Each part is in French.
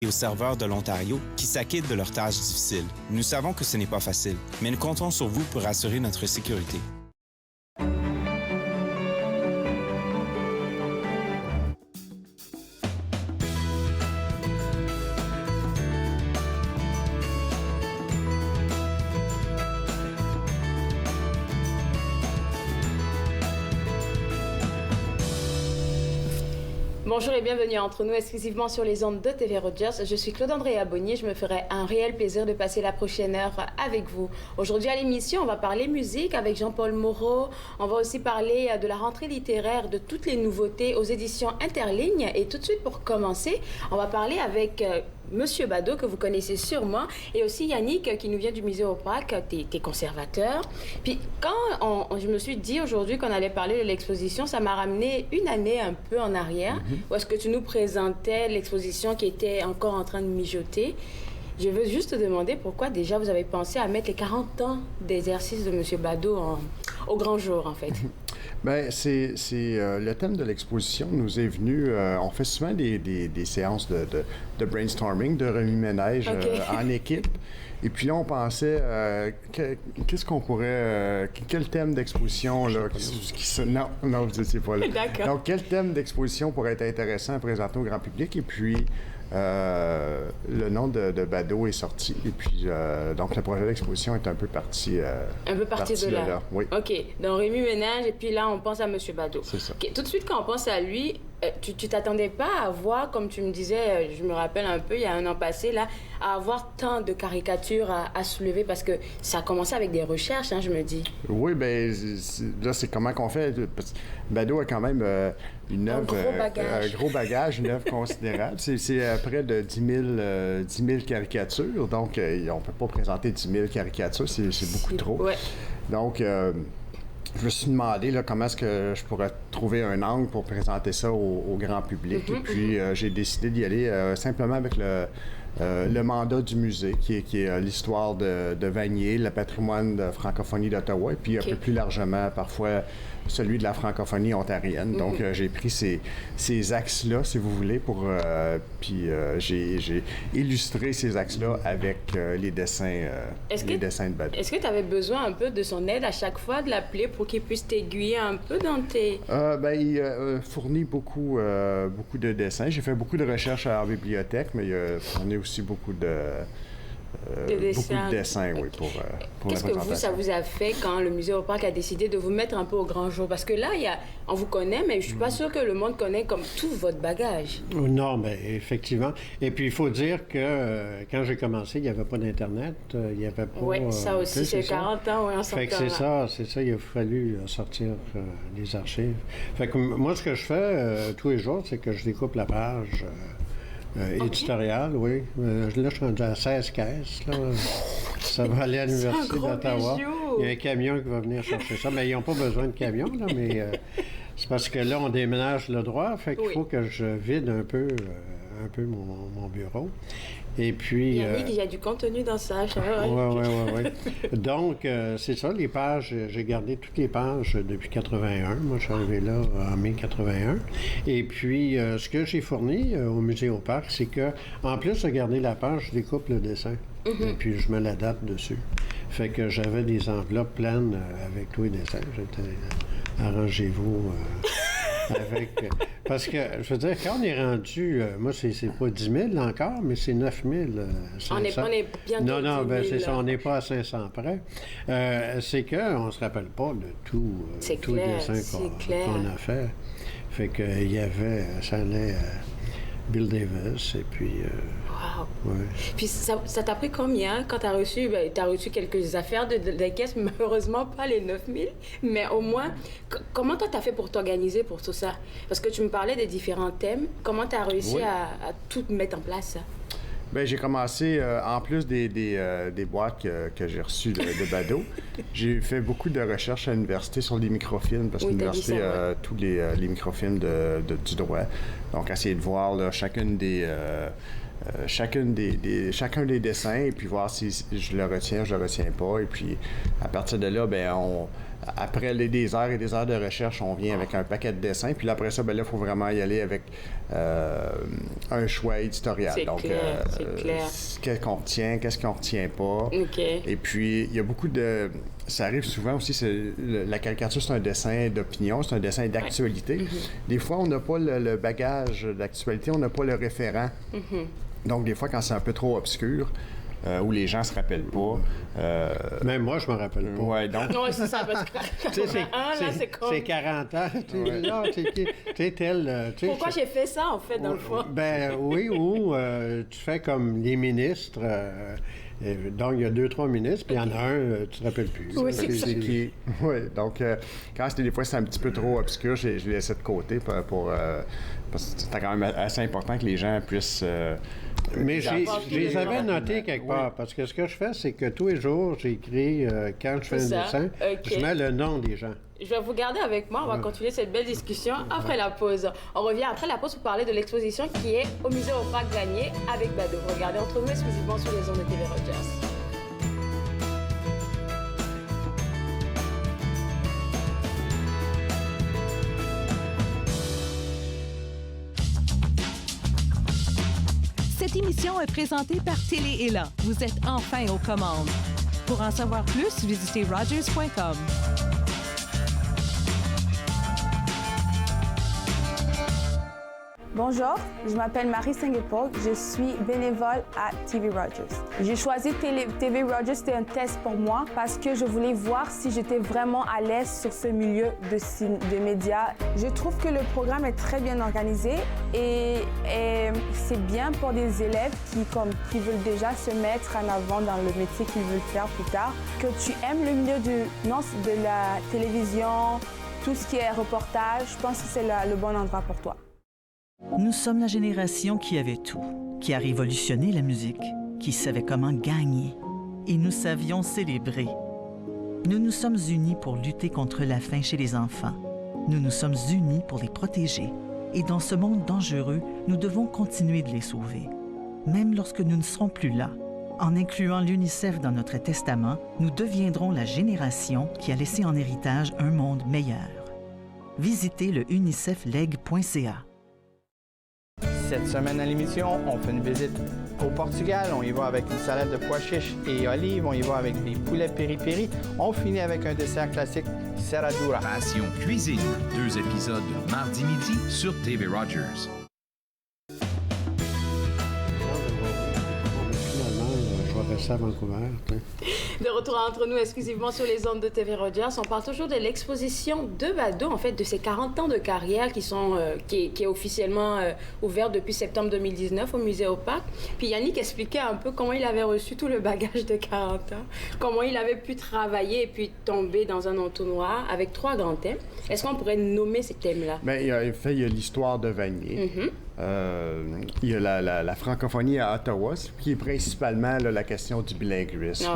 et aux serveurs de l'Ontario qui s'acquittent de leurs tâches difficiles. Nous savons que ce n'est pas facile, mais nous comptons sur vous pour assurer notre sécurité. Bonjour et bienvenue entre nous exclusivement sur les ondes de TV Rogers. Je suis Claude-Andréa Bonnier. Je me ferai un réel plaisir de passer la prochaine heure avec vous. Aujourd'hui à l'émission, on va parler musique avec Jean-Paul Moreau. On va aussi parler de la rentrée littéraire, de toutes les nouveautés aux éditions Interlignes. Et tout de suite, pour commencer, on va parler avec Monsieur Badeau, que vous connaissez sûrement, et aussi Yannick, qui nous vient du musée Opac, t'es conservateur. Puis quand je me suis dit aujourd'hui qu'on allait parler de l'exposition, ça m'a ramené une année un peu en arrière, où est-ce que tu nous présentais l'exposition qui était encore en train de mijoter. Je veux juste te demander pourquoi déjà vous avez pensé à mettre les 40 ans d'exercice de Monsieur Badeau au grand jour, en fait. Bien, c'est le thème de l'exposition nous est venu. On fait souvent des séances de brainstorming, de remue-ménage en équipe. Et puis là, on pensait, qu'est-ce qu'on pourrait... quel thème d'exposition, là? Non, vous n'étiez pas là. D'accord. Donc, quel thème d'exposition pourrait être intéressant à présenter au grand public? Et puis, le nom de Badeau est sorti. Et puis, donc, le projet d'exposition est un peu parti de là. Oui. OK. Donc, Rémi Ménage, et puis là, on pense à M. Badeau. C'est ça. Okay. Tout de suite, quand on pense à lui, tu t'attendais pas à voir, comme tu me disais, je me rappelle un peu, il y a un an passé, là, à avoir tant de caricatures à soulever, parce que ça a commencé avec des recherches, hein, je me dis. Oui, bien, là, c'est comment qu'on fait. Parce que Badeau a quand même une œuvre... Un gros bagage, une œuvre considérable. C'est près de 10 000 caricatures, donc on ne peut pas présenter 10 000 caricatures, c'est beaucoup trop. Ouais. Donc... je me suis demandé là, comment est-ce que je pourrais trouver un angle pour présenter ça au grand public. Et puis, j'ai décidé d'y aller simplement avec le mandat du musée, qui est l'histoire de Vanier, le patrimoine de francophonie d'Ottawa, et puis un peu plus largement, parfois, celui de la francophonie ontarienne. Donc, j'ai pris ces axes-là, si vous voulez, puis j'ai illustré ces axes-là avec les dessins de Badeau. Est-ce que tu avais besoin un peu de son aide à chaque fois, de l'appeler pour qu'il puisse t'aiguiller un peu dans tes... Il fournit beaucoup de dessins. J'ai fait beaucoup de recherches à la bibliothèque, mais il fournit aussi beaucoup de dessins, oui, pour la Qu'est-ce que ça vous a fait quand le musée Opac a décidé de vous mettre un peu au grand jour? Parce que là, on vous connaît, mais je suis pas sûre que le monde connaît comme tout votre bagage. Non, mais effectivement. Et puis, il faut dire que quand j'ai commencé, il n'y avait pas d'Internet, il n'y avait pas... Oui, ça aussi, c'est 40 ans, oui, on s'en fait que c'est ça, il a fallu sortir les archives. Fait que moi, ce que je fais tous les jours, c'est que je découpe la page... éditorial, oui. Là, je suis rendu à 16 caisses. Là. Ça va aller à l'Université d'Ottawa. Il y a un camion qui va venir chercher ça. Mais ils n'ont pas besoin de camion, là, mais c'est parce que là, on déménage le droit. Fait qu'il faut que je vide un peu mon bureau. Et puis... Yannick, il y a du contenu dans ça. Oui. Donc, c'est ça, les pages, j'ai gardé toutes les pages depuis 81. Moi, je suis arrivé là en mai 81. Et puis, ce que j'ai fourni au musée Opac, c'est que, en plus de garder la page, je découpe le dessin. Et puis, je mets la date dessus. Fait que j'avais des enveloppes pleines avec tous les dessins. J'étais... arrangez-vous... avec... Parce que, je veux dire, quand on est rendu... moi, c'est pas 10 000 encore, mais c'est 9 500. On est bientôt Non, 10 000, c'est ça, on n'est pas à 500 près. C'est qu'on ne se rappelle pas de tout le dessin qu'on a fait. Fait qu'il y avait... Ça allait... Bill Davis, et puis... Wow! Ouais. Puis ça t'a pris combien quand t'as reçu... t'as reçu quelques affaires de caisse, malheureusement pas les 9 000, mais au moins, comment toi t'as fait pour t'organiser pour tout ça? Parce que tu me parlais des différents thèmes. Comment t'as réussi à tout mettre en place, ça? Bien, j'ai commencé, en plus des boîtes que j'ai reçues de Badeau, j'ai fait beaucoup de recherches à l'université sur les microfilms, parce que l'université a tous les microfilms du droit. Donc, essayer de voir là, chacun des dessins, et puis voir si je le retiens pas. Et puis, à partir de là, bien, après des heures et des heures de recherche, on vient avec un paquet de dessins. Puis là, après ça, ben là, il faut vraiment y aller avec un choix éditorial. C'est Donc, clair, c'est clair. Qu'est-ce qu'on retient, qu'est-ce qu'on retient pas. OK. Et puis, il y a beaucoup de... Ça arrive souvent aussi, la caricature, c'est un dessin d'opinion, c'est un dessin d'actualité. Ouais. Des fois, on n'a pas le bagage d'actualité, on n'a pas le référent. Donc, des fois, quand c'est un peu trop obscur, où les gens se rappellent pas... Même moi, je me rappelle pas. Ouais, donc... Non, c'est ça, parce que... Tu sais, c'est comme... c'est 40 ans. Tu sais, là, tu sais, tel... tu sais, Pourquoi j'ai fait ça, en fait, dans le fond? Ben oui, ou tu fais comme les ministres. Donc, il y a 2-3 ministres, puis il y en a un, tu te rappelles plus. Oui, c'est ça. Oui, donc quand des fois c'est un petit peu trop obscur, je l'ai laissé de côté parce que c'est quand même assez important que les gens puissent... Mais je les avais rapidement. notés quelque part, parce que ce que je fais, c'est que tous les jours, j'écris, quand je fais un C'est ça. dessin, OK. je mets le nom des gens. Je vais vous garder avec moi. On va continuer cette belle discussion après la pause. On revient après la pause pour parler de l'exposition qui est au musée au Parc Vanier avec Bado. Regardez entre nous exclusivement sur les ondes de TV Rogers. Cette émission est présentée par Télé Élan. Vous êtes enfin aux commandes. Pour en savoir plus, visitez rogers.com. Bonjour, je m'appelle Marie Saint-Paul, je suis bénévole à TV Rogers. J'ai choisi TV Rogers, c'était un test pour moi parce que je voulais voir si j'étais vraiment à l'aise sur ce milieu de médias. Je trouve que le programme est très bien organisé et c'est bien pour des élèves qui veulent déjà se mettre en avant dans le métier qu'ils veulent faire plus tard. Que tu aimes le milieu de la télévision, tout ce qui est reportage, je pense que c'est le bon endroit pour toi. Nous sommes la génération qui avait tout, qui a révolutionné la musique, qui savait comment gagner. Et nous savions célébrer. Nous nous sommes unis pour lutter contre la faim chez les enfants. Nous nous sommes unis pour les protéger. Et dans ce monde dangereux, nous devons continuer de les sauver. Même lorsque nous ne serons plus là, en incluant l'UNICEF dans notre testament, nous deviendrons la génération qui a laissé en héritage un monde meilleur. Visitez le unicefleg.ca. Cette semaine à l'émission, on fait une visite au Portugal. On y va avec une salade de pois chiches et olives. On y va avec des poulets piri-piri. On finit avec un dessert classique, serradura. Passion cuisine, 2 épisodes mardi midi sur TV Rogers. Finalement, je vais rester à Vancouver. De retour entre nous exclusivement sur les ondes de TV Rogers, on parle toujours de l'exposition de Bado, en fait, de ses 40 ans de carrière qui est officiellement ouverte depuis septembre 2019 au musée au Parc. Puis Yannick expliquait un peu comment il avait reçu tout le bagage de 40 ans, comment il avait pu travailler et puis tomber dans un entonnoir avec 3 grands thèmes. Est-ce qu'on pourrait nommer ces thèmes-là? Bien, il y a l'histoire de Vanier. Il y a la francophonie à Ottawa, qui est principalement là, la question du bilinguisme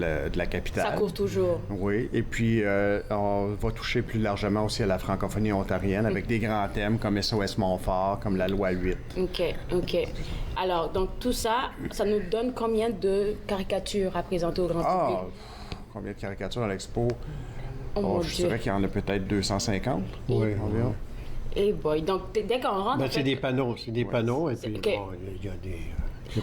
de la capitale. Ça court toujours. Oui, et puis on va toucher plus largement aussi à la francophonie ontarienne avec des grands thèmes comme SOS Montfort, comme la loi 8. OK. Alors, donc tout ça, ça nous donne combien de caricatures à présenter au grand public? Combien de caricatures à l'expo? Je dirais qu'il y en a peut-être 250. Oui, environ. Eh boy, donc dès qu'on rentre... Ben, c'est des panneaux, et puis Okay. bon, il y a des...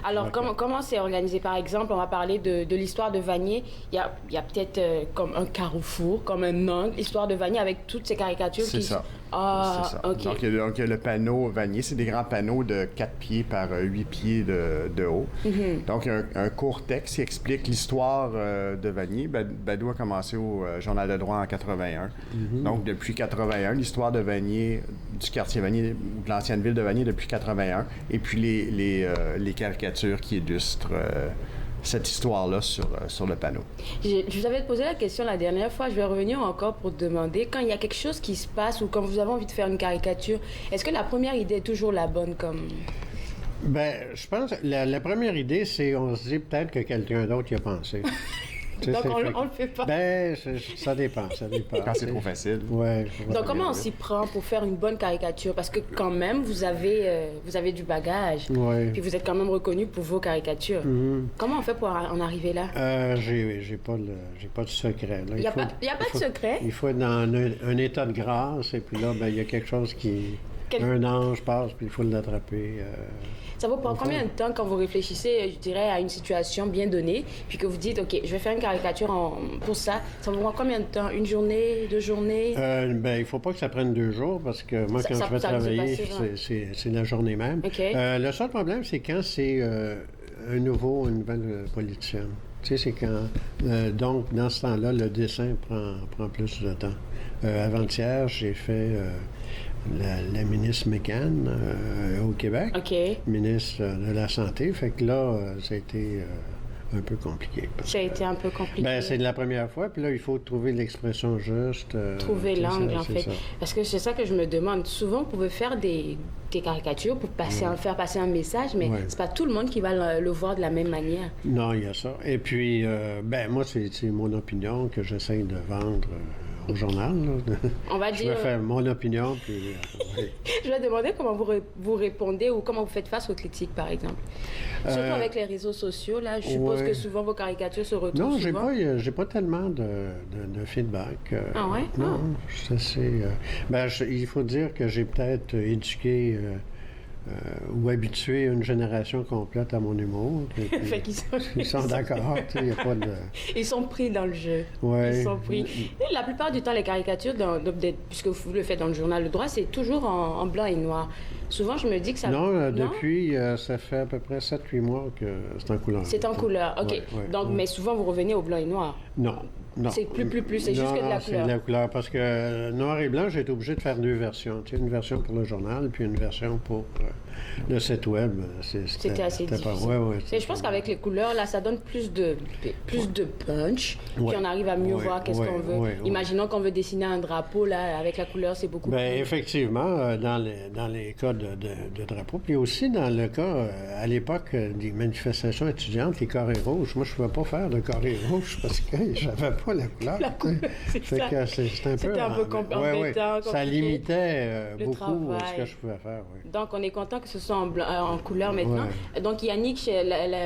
Alors, comment c'est organisé? Par exemple, on va parler de l'histoire de Vanier. Il y a peut-être comme un carrefour, comme un angle, l'histoire de Vanier avec toutes ces caricatures C'est ça. Ah, C'est ça. OK. Donc, il y a le panneau Vanier. C'est des grands panneaux de 4 pieds par 8 pieds de haut. Donc, il y a un court texte qui explique l'histoire de Vanier. Bado a commencé au Journal de droit en 81. Donc, depuis 81, l'histoire de Vanier, du quartier Vanier, de l'ancienne ville de Vanier depuis 81. Et puis, les caricatures qui illustrent cette histoire-là sur le panneau. Je vous avais posé la question la dernière fois, je vais revenir encore pour te demander, quand il y a quelque chose qui se passe ou quand vous avez envie de faire une caricature, est-ce que la première idée est toujours la bonne comme... Ben, je pense que la première idée, c'est on se dit peut-être que quelqu'un d'autre y a pensé. Tu sais, Donc, c'est fait on le fait pas. Ben, ça dépend. Quand c'est trop facile. Ouais. Donc, comment on s'y prend pour faire une bonne caricature? Parce que quand même, vous avez du bagage. Ouais. Puis vous êtes quand même reconnu pour vos caricatures. Comment on fait pour en arriver là? J'ai pas de secret. Il n'y a pas de secret? Il faut être dans un état de grâce, et puis là, ben, il y a quelque chose un ange passe, puis il faut l'attraper. Ça vous prend combien de temps quand vous réfléchissez, je dirais, à une situation bien donnée, puis que vous dites, OK, je vais faire une caricature pour ça. Ça vous prend combien de temps? Une journée, 2 journées? Ben, il faut pas que ça prenne 2 jours, parce que moi, quand je vais travailler, c'est la journée même. Okay. Le seul problème, c'est quand c'est une nouvelle politicienne. Tu sais, c'est quand... donc, dans ce temps-là, le dessin prend plus de temps. Avant-hier, j'ai fait... La ministre McCann au Québec, ministre de la Santé. Fait que là, ça a été un peu compliqué. Ça a été un peu compliqué. Ben, c'est la première fois, puis là, il faut trouver l'expression juste. Trouver l'angle, en fait. Ça. Parce que c'est ça que je me demande. Souvent, vous pouvez faire des caricatures pour faire passer un message, mais c'est pas tout le monde qui va le voir de la même manière. Non, il y a ça. Et puis, ben, moi, c'est mon opinion que j'essaie de vendre au journal. Là. On va dire... Je vais faire mon opinion, puis... Je vais demander comment vous répondez ou comment vous faites face aux critiques, par exemple. Surtout avec les réseaux sociaux, là, je suppose que souvent vos caricatures se retrouvent Non, souvent. j'ai pas tellement de feedback. Ah ouais? Non, il faut dire que j'ai peut-être éduqué... ou habituer une génération complète à mon humour. Fait ils sont d'accord, il n'y a pas de... Ils sont pris dans le jeu. Ouais. Ils sont pris. Et la plupart du temps, les caricatures, puisque vous le faites dans le journal Le Droit, c'est toujours en blanc et noir. Souvent, je me dis que ça... Non, depuis, ça fait à peu près 7-8 mois que c'est en couleur. C'est en couleur, OK. Ouais, Donc, mais souvent, vous revenez au blanc et noir. Non. C'est plus, c'est juste que de la couleur. C'est de la couleur, parce que noir et blanc, j'ai été obligé de faire 2 versions. Tu sais, une version pour le journal, puis une version pour le site web. C'était assez difficile. Et je pense qu'avec les couleurs, là, ça donne plus de punch, puis on arrive à mieux voir qu'est-ce qu'on veut. Imaginons qu'on veut dessiner un drapeau, là, avec la couleur, c'est beaucoup plus... Effectivement, dans les cas de drapeau, puis aussi dans le cas, à l'époque, des manifestations étudiantes, les carrés rouges. Moi, je ne pouvais pas faire de carrés rouges parce que j'avais pas la couleur. La couleur, c'est ça. C'était un peu embêtant, ça limitait beaucoup travail. ce que je pouvais faire. Donc, on est content que ce soit en couleur maintenant. Donc, Yannick,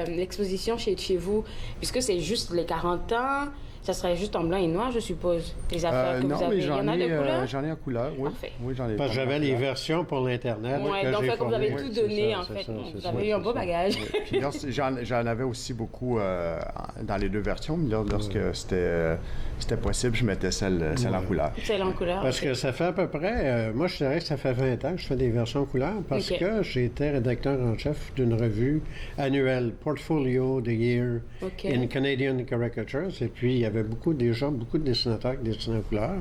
l'exposition chez vous, puisque c'est juste les 40 ans, ça serait juste en blanc et noir, je suppose, les affaires que vous avez. Mais il y en a de couleur? J'en ai en couleur, oui. Parfait. Oui, j'en ai. Parce que j'avais les versions pour l'Internet. Donc, vous avez tout donné, en fait. Vous avez eu un beau bagage. Puis j'en avais aussi beaucoup dans les 2 versions, mais lorsque c'était possible, je mettais celle en couleur. Celle en couleur. Parce que ça fait à peu près... moi, je dirais que ça fait 20 ans que je fais des versions en couleur parce que j'étais rédacteur en chef d'une revue annuelle, Portfolio the Year in Canadian Caricatures. Et puis, il y avait beaucoup de dessinateurs qui dessinaient en couleur.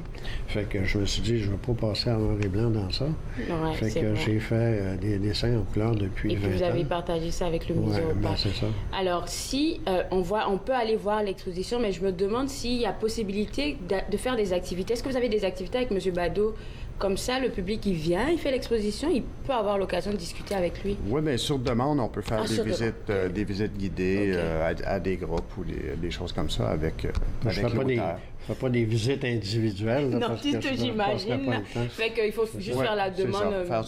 Fait que je me suis dit, je ne vais pas passer en noir et blanc dans ça. Ouais, fait que j'ai fait des dessins en couleur depuis 20 ans. Et puis, vous avez partagé ça avec le musée au Parc. C'est ça. Alors, si on peut aller voir l'exposition, mais je me demande s'il y a possibilité de faire des activités. Est-ce que vous avez des activités avec M. Badeau? Comme ça, le public, il vient, il fait l'exposition, il peut avoir l'occasion de discuter avec lui. Oui, bien, sur demande, on peut faire des visites guidées à des groupes ou des choses comme ça avec l'auteur. Je ne fais pas des visites individuelles. Là, non, parce tout que j'imagine. Fait qu'il faut juste faire la demande. Ça, faire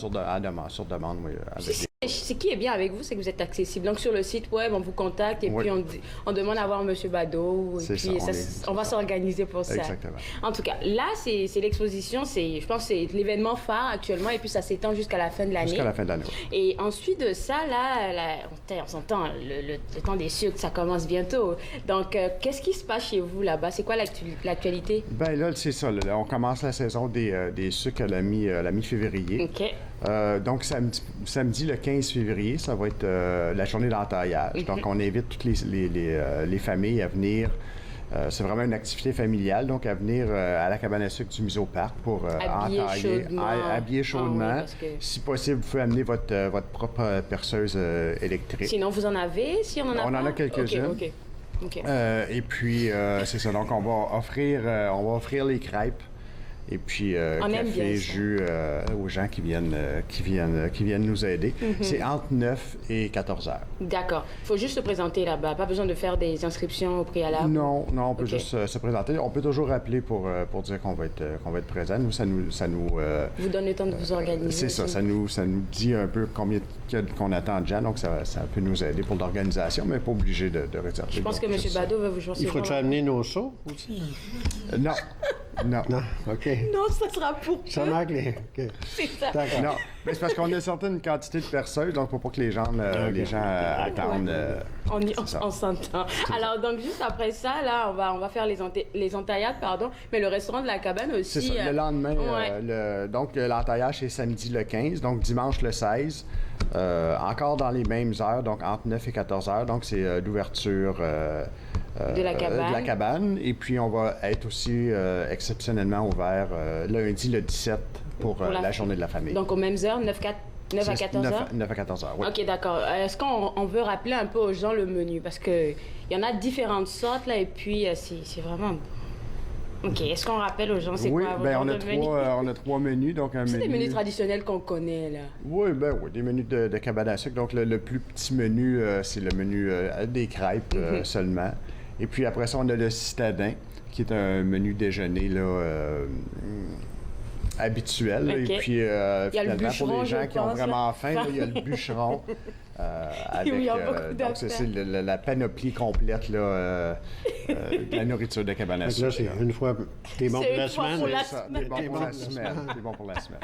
sur demande, oui. Ce qui est bien avec vous, c'est que vous êtes accessible. Donc, sur le site web, on vous contacte et puis on demande à voir M. Badeau. Et puis on va s'organiser pour ça. Exactement. En tout cas, là, c'est l'exposition. Je pense que c'est l'événement phare actuellement et puis ça s'étend jusqu'à la fin de l'année. Jusqu'à la fin de l'année. Et ensuite de ça, là on s'entend, le temps des sucres, ça commence bientôt. Donc, qu'est-ce qui se passe chez vous là-bas? C'est quoi l'actualité? Bien là, c'est ça. Là, on commence la saison des sucres à la mi-février. OK. Donc, samedi, le 15 février, ça va être la journée d'entaillage. Donc, on invite toutes les familles à venir. C'est vraiment une activité familiale, donc à venir à la cabane à sucre du Musée au Parc pour habiller chaudement. Si possible, vous pouvez amener votre propre perceuse électrique. Sinon, vous en avez? Si on en a en a quelques-unes. OK. Et puis, c'est ça. Donc, on va offrir les crêpes. Et puis, On aime bien café, ça. jus aux gens qui viennent nous aider. C'est entre 9 et 14 heures. D'accord. Il faut juste se présenter là-bas. Pas besoin de faire des inscriptions au préalable. Non, on peut Ok. juste se présenter. On peut toujours appeler pour dire qu'on va être présent. Nous, ça nous Vous donne le temps de vous organiser. c'est ça, aussi. ça nous dit un peu combien qu'on attend de gens, donc ça peut nous aider pour l'organisation, mais pas obligé de réserver. Je pense que Donc, M. juste- Bado va vous Il recevoir. faut-tu amener nos seaux aussi? Non, non. Non, OK. Non, ça sera pour Ça eux. manque les... OK. C'est ça. D'accord. Non, mais c'est parce qu'on a une certaine quantité de perceuses, donc pour pas que les gens attendent. C'est ça. On s'entend. Alors, donc, juste après ça, là, on va faire les entaillades, pardon, mais le restaurant de la cabane aussi. C'est ça. Le lendemain, ouais. donc l'entaillage, c'est samedi le 15, donc dimanche le 16. Encore dans les mêmes heures, donc entre 9 et 14 heures. Donc, c'est l'ouverture De la cabane. Et puis, on va être aussi exceptionnellement ouvert lundi le 17 pour la journée de la famille. Donc, aux mêmes heures, 9 à 14 heures? 9 à 14 heures, oui. OK, d'accord. Est-ce qu'on veut rappeler un peu aux gens le menu? Parce qu'il y en a différentes sortes, là, et puis c'est vraiment... OK, est-ce qu'on rappelle aux gens c'est Oui, quoi ben, votre menu? on a trois menus. Donc un C'est menu... des menus traditionnels qu'on connaît, là. Oui, des menus de cabane à sucre. Donc, le plus petit menu, c'est le menu des crêpes seulement. Et puis, après ça, on a le citadin, qui est un menu déjeuner, là, habituel. OK. Et puis, le finalement, bûcheron, pour les gens je qui ont pense, vraiment là. faim, là, il y a le bûcheron. Avec, Oui, il y a beaucoup donc, c'est la panoplie complète là, de la nourriture de cabane à Fait que là, sucre. c'est une fois... T'es bon C'est pour une la fois semaine? pour la Ça, semaine. t'es bon pour la semaine. T'es bon pour la semaine.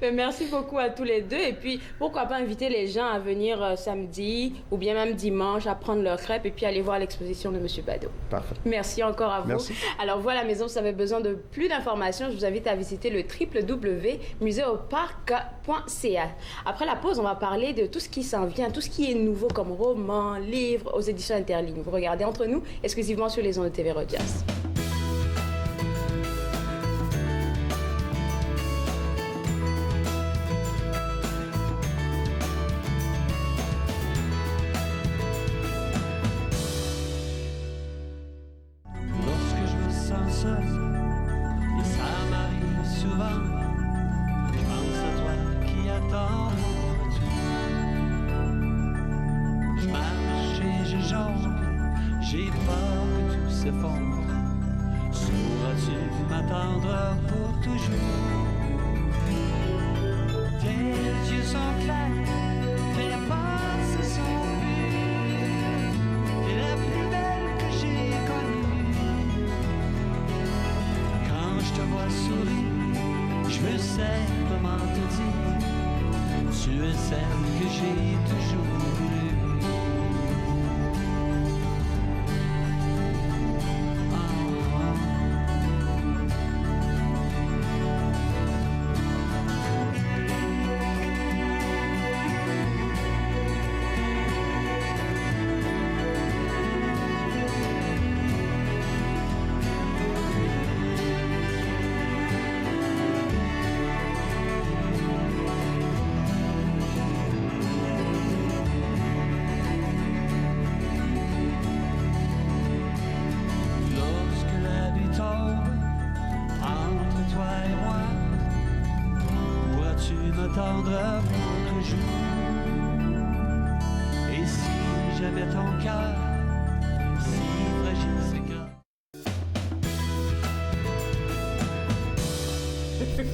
Mais merci beaucoup à tous les deux. Et puis, pourquoi pas inviter les gens à venir samedi ou bien même dimanche à prendre leur crêpe et puis aller voir l'exposition de M. Bado. Parfait. Merci encore à vous. Merci. Alors, voilà, maison, si vous avez besoin de plus d'informations, je vous invite à visiter le www.museoparc.ca. Après la pause, on va parler de tout ce qui s'en vient, tout ce qui est nouveau comme romans, livres aux éditions Interligne. Vous regardez Entre nous, exclusivement sur les ondes de TV Rogers. Lorsque je me sens seul, et ça m'arrive souvent, je pense à toi qui attends mon retour. Je marche et je jongle, j'ai peur que tout s'effondre. Sauras-tu m'attendre pour toujours? Tes yeux sont clairs, tes pensées sont pures. T'es la plus belle que j'ai connue. Quand je te vois sourire, je me sais comment te dire. Tu es celle que j'ai toujours voulu. Lorsque la nuit tombe entre toi et moi, pourras-tu m'attendre pour toujours? Et si j'avais ton cœur, si fragile c'est quand.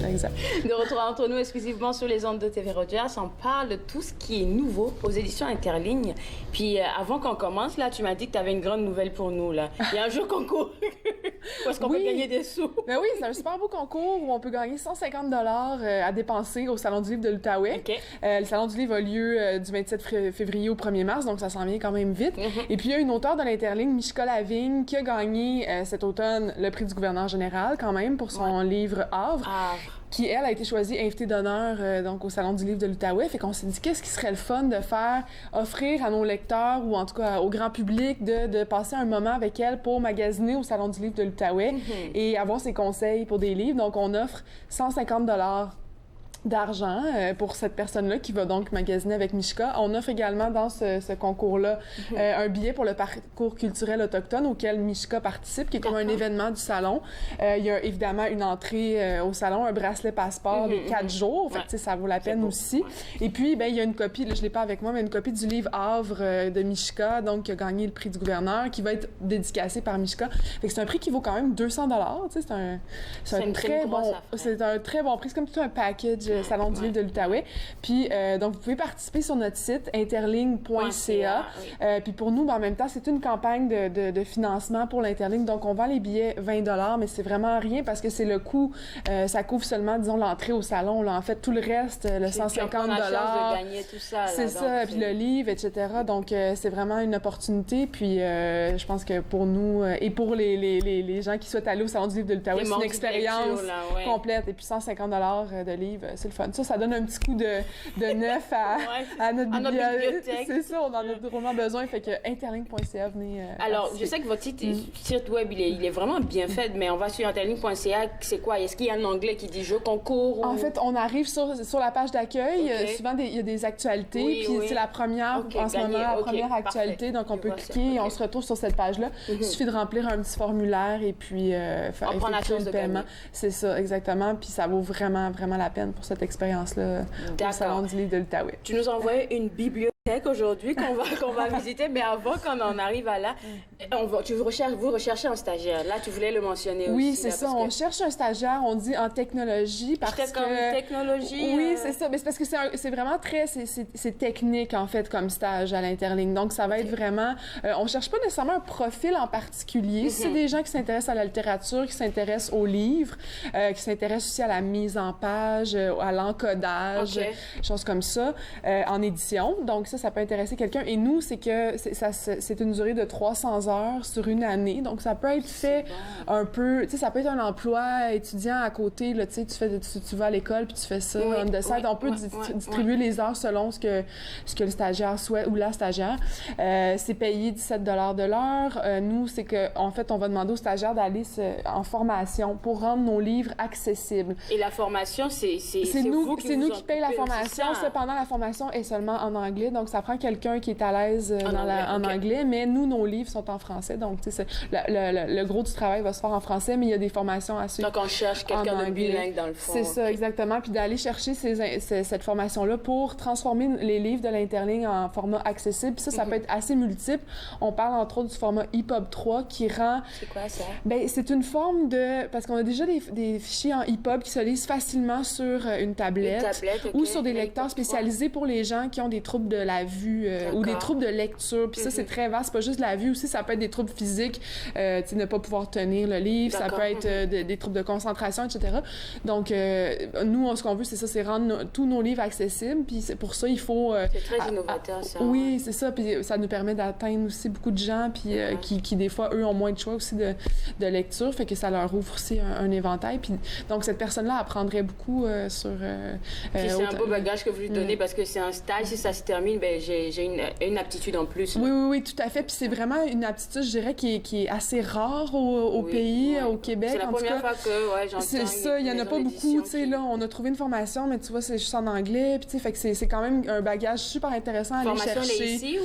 Exact. De retour entre nous exclusivement sur les ondes de TV Rogers, on parle de tout ce qui est nouveau aux éditions Interligne. Puis avant qu'on commence, là, tu m'as dit que tu avais une grande nouvelle pour nous, là. Il y a un jeu concours où est-ce qu'on peut gagner des sous. Ben oui, c'est un super beau concours où on peut gagner 150 $ à dépenser au Salon du Livre de l'Outaouais. OK. Le Salon du Livre a lieu du 27 février au 1er mars, donc ça s'en vient quand même vite. Et puis, il y a une auteure de l'Interligne, Michka Lavigne, qui a gagné cet automne le prix du gouverneur général, quand même, pour son livre Havre. Qui, elle, a été choisie invitée d'honneur donc au Salon du Livre de l'Outaouais. Fait qu'on s'est dit, qu'est-ce qui serait le fun de faire, offrir à nos lecteurs ou en tout cas au grand public de passer un moment avec elle pour magasiner au Salon du Livre de l'Outaouais et avoir ses conseils pour des livres. Donc, on offre 150 $ d'argent pour cette personne-là qui va donc magasiner avec Mishka. On offre également dans ce concours-là un billet pour le parcours culturel autochtone auquel Mishka participe, qui est comme un événement du salon. Il y a évidemment une entrée au salon, un bracelet passeport de 4 jours. Fait que, ça vaut la peine aussi. Et puis, ben, il y a une copie, là, je ne l'ai pas avec moi, mais une copie du livre Havre de Mishka, donc qui a gagné le prix du gouverneur, qui va être dédicacé par Mishka. Fait que c'est un prix qui vaut quand même 200 $. C'est un très bon prix. C'est comme tout un package Salon du livre de l'Outaouais. Puis, donc, vous pouvez participer sur notre site interligne.ca. Puis pour nous, ben, en même temps, c'est une campagne de financement pour l'Interligne. Donc, on vend les billets 20 $, mais c'est vraiment rien parce que c'est le coût. Ça couvre seulement, disons, l'entrée au salon. Là. En fait, tout le reste, le 150 $. De gagner tout ça. C'est ça. Puis le livre, etc. Donc, c'est vraiment une opportunité. Puis, je pense que pour nous et pour les gens qui souhaitent aller au Salon du livre de l'Outaouais, c'est une expérience complète. Et puis, 150 $ de livre, c'est le fun. Ça donne un petit coup de neuf à notre bibliothèque. C'est ça, on en a drôlement besoin. Fait que interligne.ca, venez. Alors, je sais que votre site web, il est vraiment bien fait, mais on va sur interligne.ca. C'est quoi? Est-ce qu'il y a un onglet qui dit jeu concours? En fait, on arrive sur la page d'accueil. Souvent, il y a des actualités. Puis c'est la première, en ce moment, la première actualité. Donc, on peut cliquer et on se retrouve sur cette page-là. Il suffit de remplir un petit formulaire et puis faire effectuer le paiement. C'est ça, exactement. Puis ça vaut vraiment, vraiment la peine pour cette expérience-là au Salon du livre de l'Outaouais. Tu nous as envoyé une bibliothèque aujourd'hui qu'on va visiter, mais avant qu'on en arrive à là, vous recherchez un stagiaire. Là, tu voulais le mentionner aussi. Oui, c'est ça. On cherche un stagiaire, on dit en technologie parce que... comme technologie. Oui, c'est ça. Mais c'est parce que c'est vraiment très... C'est technique, en fait, comme stage à l'Interligne. Donc, ça va être vraiment... on cherche pas nécessairement un profil en particulier. C'est des gens qui s'intéressent à la littérature, qui s'intéressent aux livres, qui s'intéressent aussi à la mise en page, à l'encodage, choses comme ça, en édition. Donc, ça peut intéresser quelqu'un. Et nous, c'est que c'est une durée de 300 heures sur une année. Donc, ça peut être fait un peu... Tu sais, ça peut être un emploi étudiant à côté. Là, tu vas à l'école puis tu fais ça on the side. On peut distribuer les heures selon ce que le stagiaire souhaite ou la stagiaire. C'est payé 17 $ de l'heure. Nous, c'est qu'en fait, on va demander aux stagiaires d'aller en formation pour rendre nos livres accessibles. Et la formation, c'est nous qui payons la formation. Cependant, la formation est seulement en anglais. Donc, ça prend quelqu'un qui est à l'aise en anglais, mais nous, nos livres sont en français. Donc, tu sais, le gros du travail va se faire en français, mais il y a des formations à suivre. Donc, on cherche quelqu'un de bilingue dans le fond. C'est ça, exactement. Puis d'aller chercher cette formation-là pour transformer les livres de l'Interligne en format accessible. Puis ça peut être assez multiple. On parle entre autres du format EPUB 3 qui rend... C'est quoi ça? Bien, c'est une forme de... Parce qu'on a déjà des fichiers en EPUB qui se lisent facilement sur une tablette ou sur des lecteurs spécialisés pour les gens qui ont des troubles de la vue ou des troubles de lecture. Puis ça, c'est très vaste. C'est pas juste la vue aussi, ça peut être des troubles physiques, tu sais, ne pas pouvoir tenir le livre, ça peut être des troubles de concentration, etc. Donc, nous, ce qu'on veut, c'est ça, c'est rendre tous nos livres accessibles. Puis pour ça, il faut... c'est très innovateur, ça. Oui, c'est ça. Puis ça nous permet d'atteindre aussi beaucoup de gens puis qui, des fois, eux, ont moins de choix aussi de lecture. Fait que ça leur ouvre aussi un éventail. Puis donc, cette personne-là apprendrait beaucoup sur... Puis c'est un beau bagage que vous lui donnez parce que c'est un stage. Si ça se termine, ben j'ai une aptitude en plus. Oui, tout à fait. Puis c'est vraiment une aptitude, je dirais, qui est assez rare au pays, au Québec. C'est la première fois que j'entends. C'est ça, il n'y en a pas beaucoup. Tu sais, là, on a trouvé une formation, mais tu vois, c'est juste en anglais. Puis tu sais, fait que c'est quand même un bagage super intéressant à aller chercher. Elle est ici ou?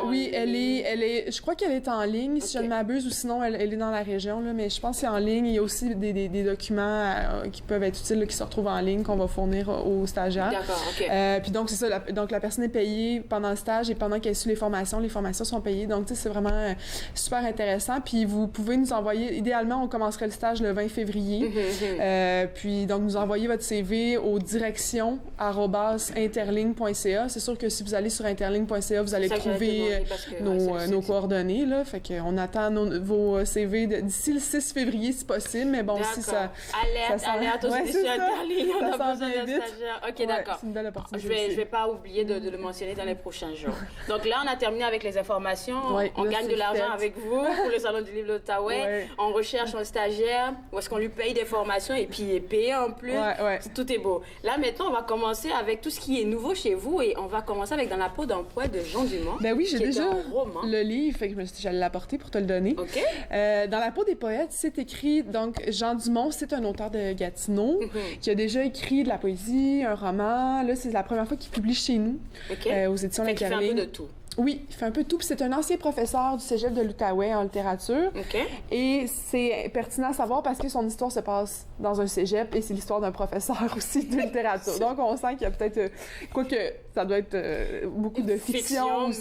Oui, elle est. Je crois qu'elle est en ligne, si je ne m'abuse, ou sinon elle est dans la région, là, mais je pense que c'est en ligne. Il y a aussi des documents qui peuvent être utiles, là, qui se retrouvent en ligne, qu'on va fournir aux stagiaires. D'accord, OK. Puis donc, c'est ça. Donc, la personne est payée pendant le stage et pendant qu'elle suit les formations sont payées. Donc, tu sais, c'est vraiment super intéressant. Puis, vous pouvez nous envoyer... Idéalement, on commencerait le stage le 20 février. Puis, donc, nous envoyer votre CV au direction@interligne.ca. C'est sûr que si vous allez sur interligne.ca, vous allez trouver nos coordonnées, là. Fait qu'on attend vos CV d'ici le 6 février, si possible. Mais bon, si ça... Alerte aux éditions Interligne. On a besoin d'un vite. stagiaire. OK, d'accord. C'est une belle opportunité. Je vais pas oublier de le mentionner mentionner dans les prochains jours. Donc là, on a terminé avec les informations. Ouais, On là, gagne c'est de l'argent fait. avec vous pour le Salon du Livre d'Outaouais. Ouais. On recherche un stagiaire où est-ce qu'on lui paye des formations et puis il est payé en plus. Ouais. Tout est beau. Là, maintenant, on va commencer avec tout ce qui est nouveau chez vous et on va commencer avec Dans la peau d'un poète de Jean Dumont. Ben oui, j'ai qui est déjà un roman. le livre, fait que je me suis dit j'allais l'apporter pour te le donner. OK. Dans la peau des poètes, c'est écrit, donc Jean Dumont, c'est un auteur de Gatineau qui a déjà écrit de la poésie, un roman. Là, c'est la première fois qu'il publie chez nous, OK. aux éditions Fait qu'il fait un peu L'Interligne. de tout. Oui, il fait un peu de tout. Puis c'est un ancien professeur du cégep de l'Outaouais en littérature. OK. Et c'est pertinent à savoir parce que son histoire se passe dans un cégep et c'est l'histoire d'un professeur aussi de littérature. Donc on sent qu'il y a peut-être, quoique ça doit être beaucoup de fiction aussi,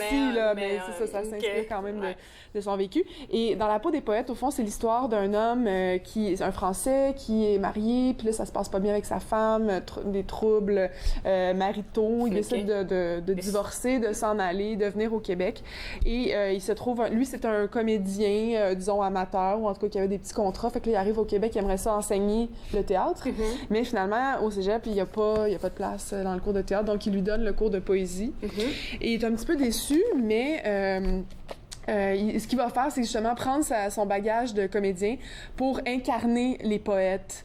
mais c'est ça s'inspire quand même de son vécu. Et Dans la peau des poètes, au fond, c'est l'histoire d'un homme qui est un Français, qui est marié, puis là, ça se passe pas bien avec sa femme, des troubles maritaux. Il décide de divorcer, de s'en aller, de venir au Québec. Et il se trouve... Lui, c'est un comédien, disons, amateur, ou en tout cas qui avait des petits contrats. Fait que là, il arrive au Québec, il aimerait ça enseigner le théâtre. Mais finalement, au cégep, il y a pas de place dans le cours de théâtre, donc il lui donne le cours de poésie. Et il est un petit peu déçu, mais... ce qu'il va faire, c'est justement prendre son bagage de comédien pour incarner les poètes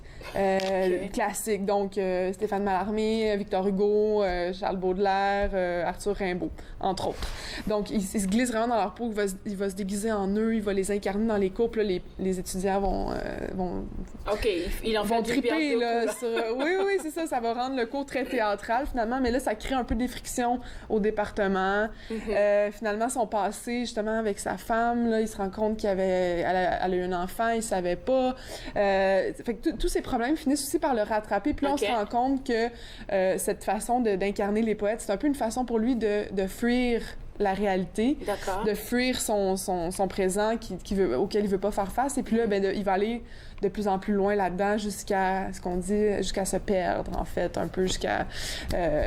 classiques. Donc, Stéphane Mallarmé, Victor Hugo, Charles Baudelaire, Arthur Rimbaud, entre autres. Donc, il se glisse vraiment dans leur peau, il va se déguiser en eux, il va les incarner dans les cours. Puis là, les étudiants vont OK, il en fait du triper, là, sur... Oui, c'est ça. Ça va rendre le cours très théâtral, finalement. Mais là, ça crée un peu des frictions au département. Finalement, son passé, justement, avec sa femme, là, il se rend compte qu'elle a eu un enfant, il savait pas. Fait que tous ces problèmes finissent aussi par le rattraper. Puis là, on se rend compte que cette façon d'incarner les poètes, c'est un peu une façon pour lui de fuir la réalité, de fuir son présent auquel il veut pas faire face. Et puis là, il va aller de plus en plus loin là-dedans jusqu'à ce qu'on dit, jusqu'à se perdre, en fait, un peu jusqu'à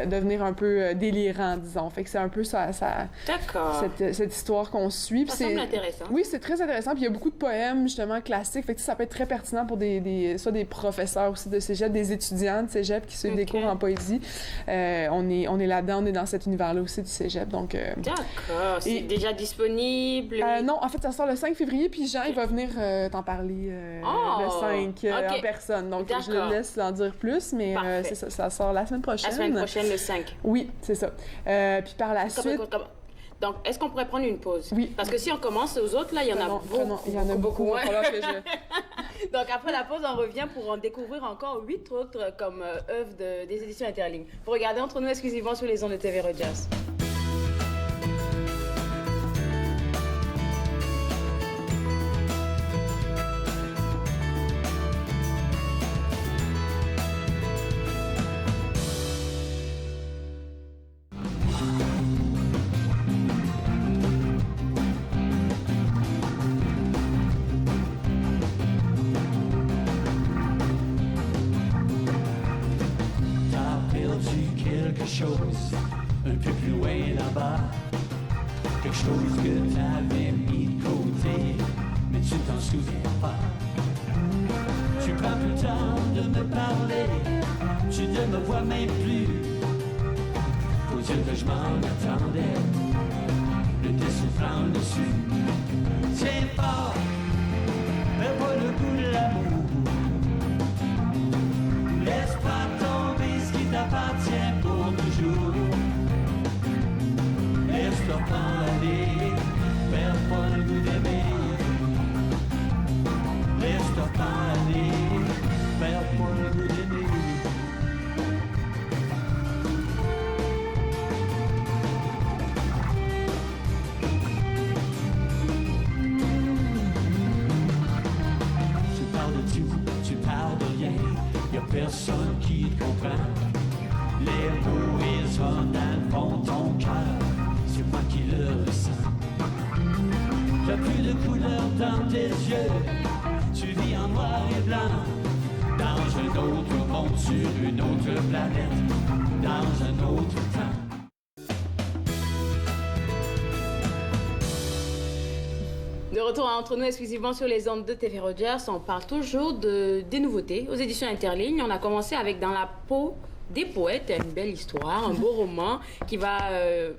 devenir un peu délirant, disons. Fait que c'est un peu cette histoire qu'on suit. Ça semble intéressant. Oui, c'est très intéressant. Puis il y a beaucoup de poèmes, justement, classiques. Fait que ça peut être très pertinent pour soit des professeurs aussi de cégep, des étudiants de cégep qui suivent des cours en poésie. On est là-dedans, on est dans cet univers-là aussi du cégep. Donc, d'accord. C'est déjà disponible? Non, en fait, ça sort le 5 février, puis Jean, il va venir t'en parler le 5 en personne. Donc, je le laisse en dire plus, mais c'est ça sort la semaine prochaine. La semaine prochaine, le 5. Oui, c'est ça. Puis par la suite... Donc, est-ce qu'on pourrait prendre une pause? Oui. Parce que si on commence aux autres, là, il y en a beaucoup. Il y en a beaucoup. Ouais. Donc, après la pause, on revient pour en découvrir encore 8 autres comme œuvres des éditions Interligne. Vous regardez Entre nous exclusivement sur les ondes de TV Rogers. Un peu plus loin là-bas, quelque chose que t'avais mis de côté, mais tu t'en souviens pas. Tu prends plus le temps de me parler, tu ne me vois même plus. Faut dire que je m'en attendais, le dessus prend le dessus. Tiens fort, perds pas le goût de l'amour. Laisse pas tomber ce qui t'appartient pour toujours. Laisse-toi pas aller, perds pas le goût d'aimer. Laisse-toi pas aller, perds pas le goût d'aimer. Tu parles de tout, tu parles de rien, y'a personne qui te comprend. Les mots résonnent dans le fond de ton cœur, c'est moi qui le ressens. T'as plus de couleur dans tes yeux, tu vis en noir et blanc. Dans un autre monde, sur une autre planète, dans un autre temps. De retour à Entre nous exclusivement sur les ondes de TV Rogers, on parle toujours des nouveautés aux éditions Interligne. On a commencé avec Dans la peau des poètes, une belle histoire, un beau roman qui va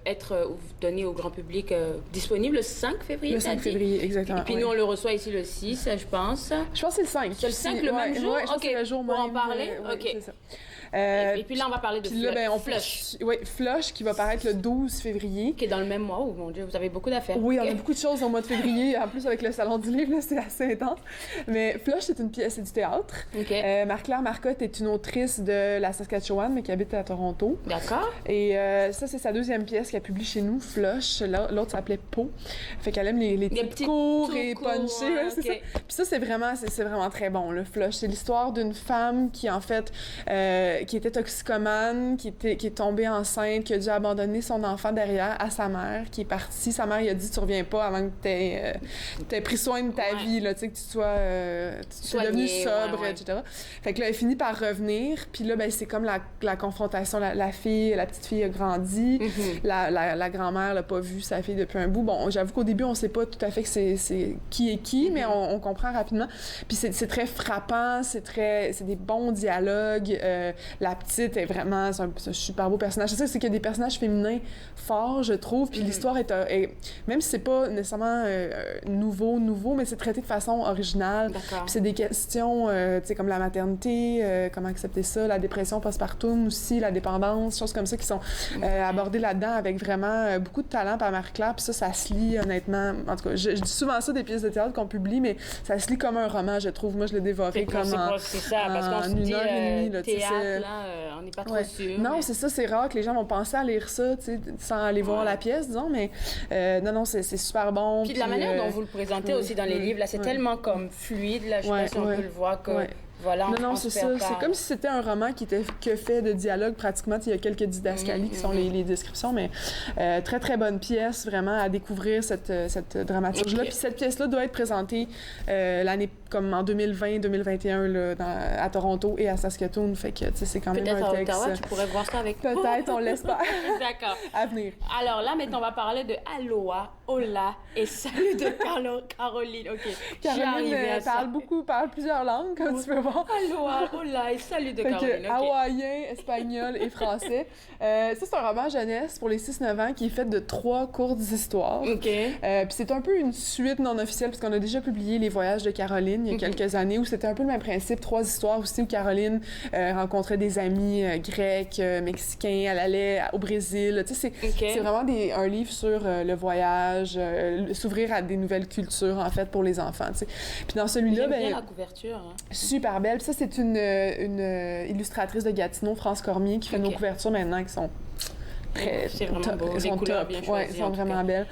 être donné au grand public disponible le 5 février. Le 5 février, exactement. Et puis nous, on le reçoit ici le 6, je pense. Je pense que c'est le 5. C'est le 5 le même jour? Je pense que c'est le jour pour même, en parler? OK. C'est ça. Et puis là, on va parler de Flush. Oui, Flush qui va paraître le 12 février. Qui est dans le même mois. Oh mon Dieu, vous avez beaucoup d'affaires. Oui, on a beaucoup de choses au mois de février. En plus, avec le Salon du Livre, là, c'est assez intense. Mais Flush, c'est une pièce, c'est du théâtre. Marie-Claire Marcotte est une autrice de la Saskatchewan, mais qui habite à Toronto. D'accord. Et ça, c'est sa deuxième pièce qu'elle publie chez nous, Flush. L'autre s'appelait Pau. Fait qu'elle aime les petits courts et punchés. Ouais, c'est ça. Puis ça, c'est vraiment très bon, le Flush. C'est l'histoire d'une femme qui, en fait, qui était toxicomane, qui est tombée enceinte, qui a dû abandonner son enfant derrière à sa mère, qui est partie. Sa mère lui a dit « Tu reviens pas avant que t'aies pris soin de ta vie, là, tu sais, que tu sois devenue sobre, etc. » Fait que là, elle finit par revenir, puis là, ben, c'est comme la confrontation. La petite fille a grandi, la grand-mère l'a pas vu sa fille depuis un bout. Bon, j'avoue qu'au début, on sait pas tout à fait que c'est qui est qui, mais on comprend rapidement. Puis c'est très frappant, c'est des bons dialogues. La petite est vraiment... C'est un super beau personnage. C'est ça, c'est qu'il y a des personnages féminins forts, je trouve, puis l'histoire est... Même si c'est pas nécessairement nouveau, mais c'est traité de façon originale. Puis c'est des questions, tu sais, comme la maternité, comment accepter ça, la dépression postpartum aussi, la dépendance, choses comme ça qui sont abordées là-dedans avec vraiment beaucoup de talent par Marie-Claire. Puis ça se lit honnêtement... En tout cas, je dis souvent ça des pièces de théâtre qu'on publie, mais ça se lit comme un roman, je trouve. Moi, je l'ai dévoré comme c'est ça, parce qu'on se dit, heure et demie. Là, théâtre, là, on n'est pas trop sûr. Non, c'est ça, c'est rare que les gens vont penser à lire ça, tu sais, sans aller voir la pièce, disons, mais non, c'est super bon. Puis de la manière dont vous le présentez aussi dans les livres, là, c'est tellement comme fluide, là, je sais pas si on peut le voir que... Voilà, non, c'est ça. C'est comme si c'était un roman qui était que fait de dialogue pratiquement. Il y a quelques didascalies qui sont les descriptions, mais très, très bonne pièce, vraiment, à découvrir cette dramaturgie-là. Puis cette pièce-là doit être présentée l'année comme en 2020-2021 là, à Toronto et à Saskatoon. Fait que, tu sais, c'est quand même un texte... Peut-être à Ottawa, tu pourrais voir ça avec... Peut-être, on l'espère. D'accord. À venir. Alors là, maintenant, on va parler de Aloha, Hola et salut de Caroline. OK. Caroline parle plusieurs langues, comme tu peux voir. Aloha, Hola et salut de Caroline. Hawaïen, espagnol et français. Ça, c'est un roman jeunesse pour les 6-9 ans qui est fait de 3 courtes histoires. Puis c'est un peu une suite non officielle, parce qu'on a déjà publié Les Voyages de Caroline il y a quelques années, où c'était un peu le même principe, 3 histoires aussi, où Caroline rencontrait des amis grecs, mexicains, elle allait au Brésil. Tu sais, c'est vraiment un livre sur le voyage, s'ouvrir à des nouvelles cultures, en fait, pour les enfants. Tu sais. Puis dans celui-là... J'aime bien la couverture. Hein. Super belle. Puis ça, c'est une illustratrice de Gatineau, France Cormier, qui fait nos couvertures maintenant, qui sont... C'est vraiment top. beau, les couleurs bien choisies. Elles sont vraiment belles.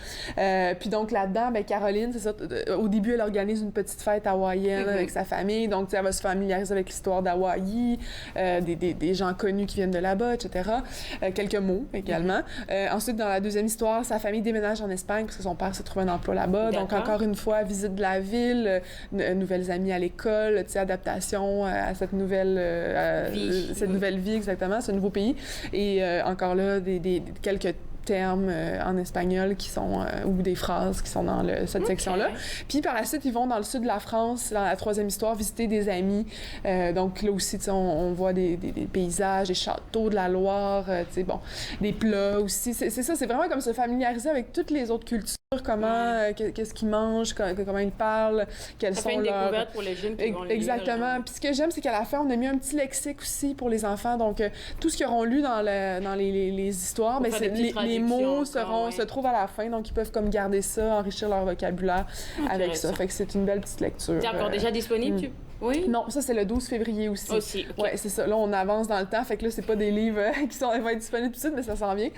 Puis donc là-dedans, ben, Caroline, c'est ça, au début, elle organise une petite fête hawaïenne avec sa famille, donc elle va se familiariser avec l'histoire d'Hawaï, des gens connus qui viennent de là-bas, etc. Quelques mots également. Ensuite, dans la deuxième histoire, sa famille déménage en Espagne parce que son père s'est trouvé un emploi là-bas. Donc encore une fois, visite de la ville, nouvelles amies à l'école, adaptation à cette nouvelle vie, exactement, ce nouveau pays. Et encore là, quelques termes en espagnol qui sont ou des phrases qui sont dans cette section-là. Puis par la suite, ils vont dans le sud de la France, dans la troisième histoire, visiter des amis. Donc là aussi, on voit des paysages, des châteaux de la Loire, des plats aussi. C'est ça, c'est vraiment comme se familiariser avec toutes les autres cultures, comment, qu'est-ce qu'ils mangent, comment ils parlent, quelles sont leurs... Ça fait une découverte pour les jeunes qui vont le lire. Exactement. Puis ce que j'aime, c'est qu'à la fin, on a mis un petit lexique aussi pour les enfants. Donc tout ce qu'ils auront lu dans les histoires, mais les mots se trouvent à la fin, donc ils peuvent comme garder ça, enrichir leur vocabulaire avec ça. Fait que c'est une belle petite lecture. C'est encore déjà disponible, Oui? Non, ça, c'est le 12 février aussi. Ouais, c'est ça. Là, on avance dans le temps, fait que là, c'est pas des livres qui vont être disponibles tout de suite, mais ça s'en vient.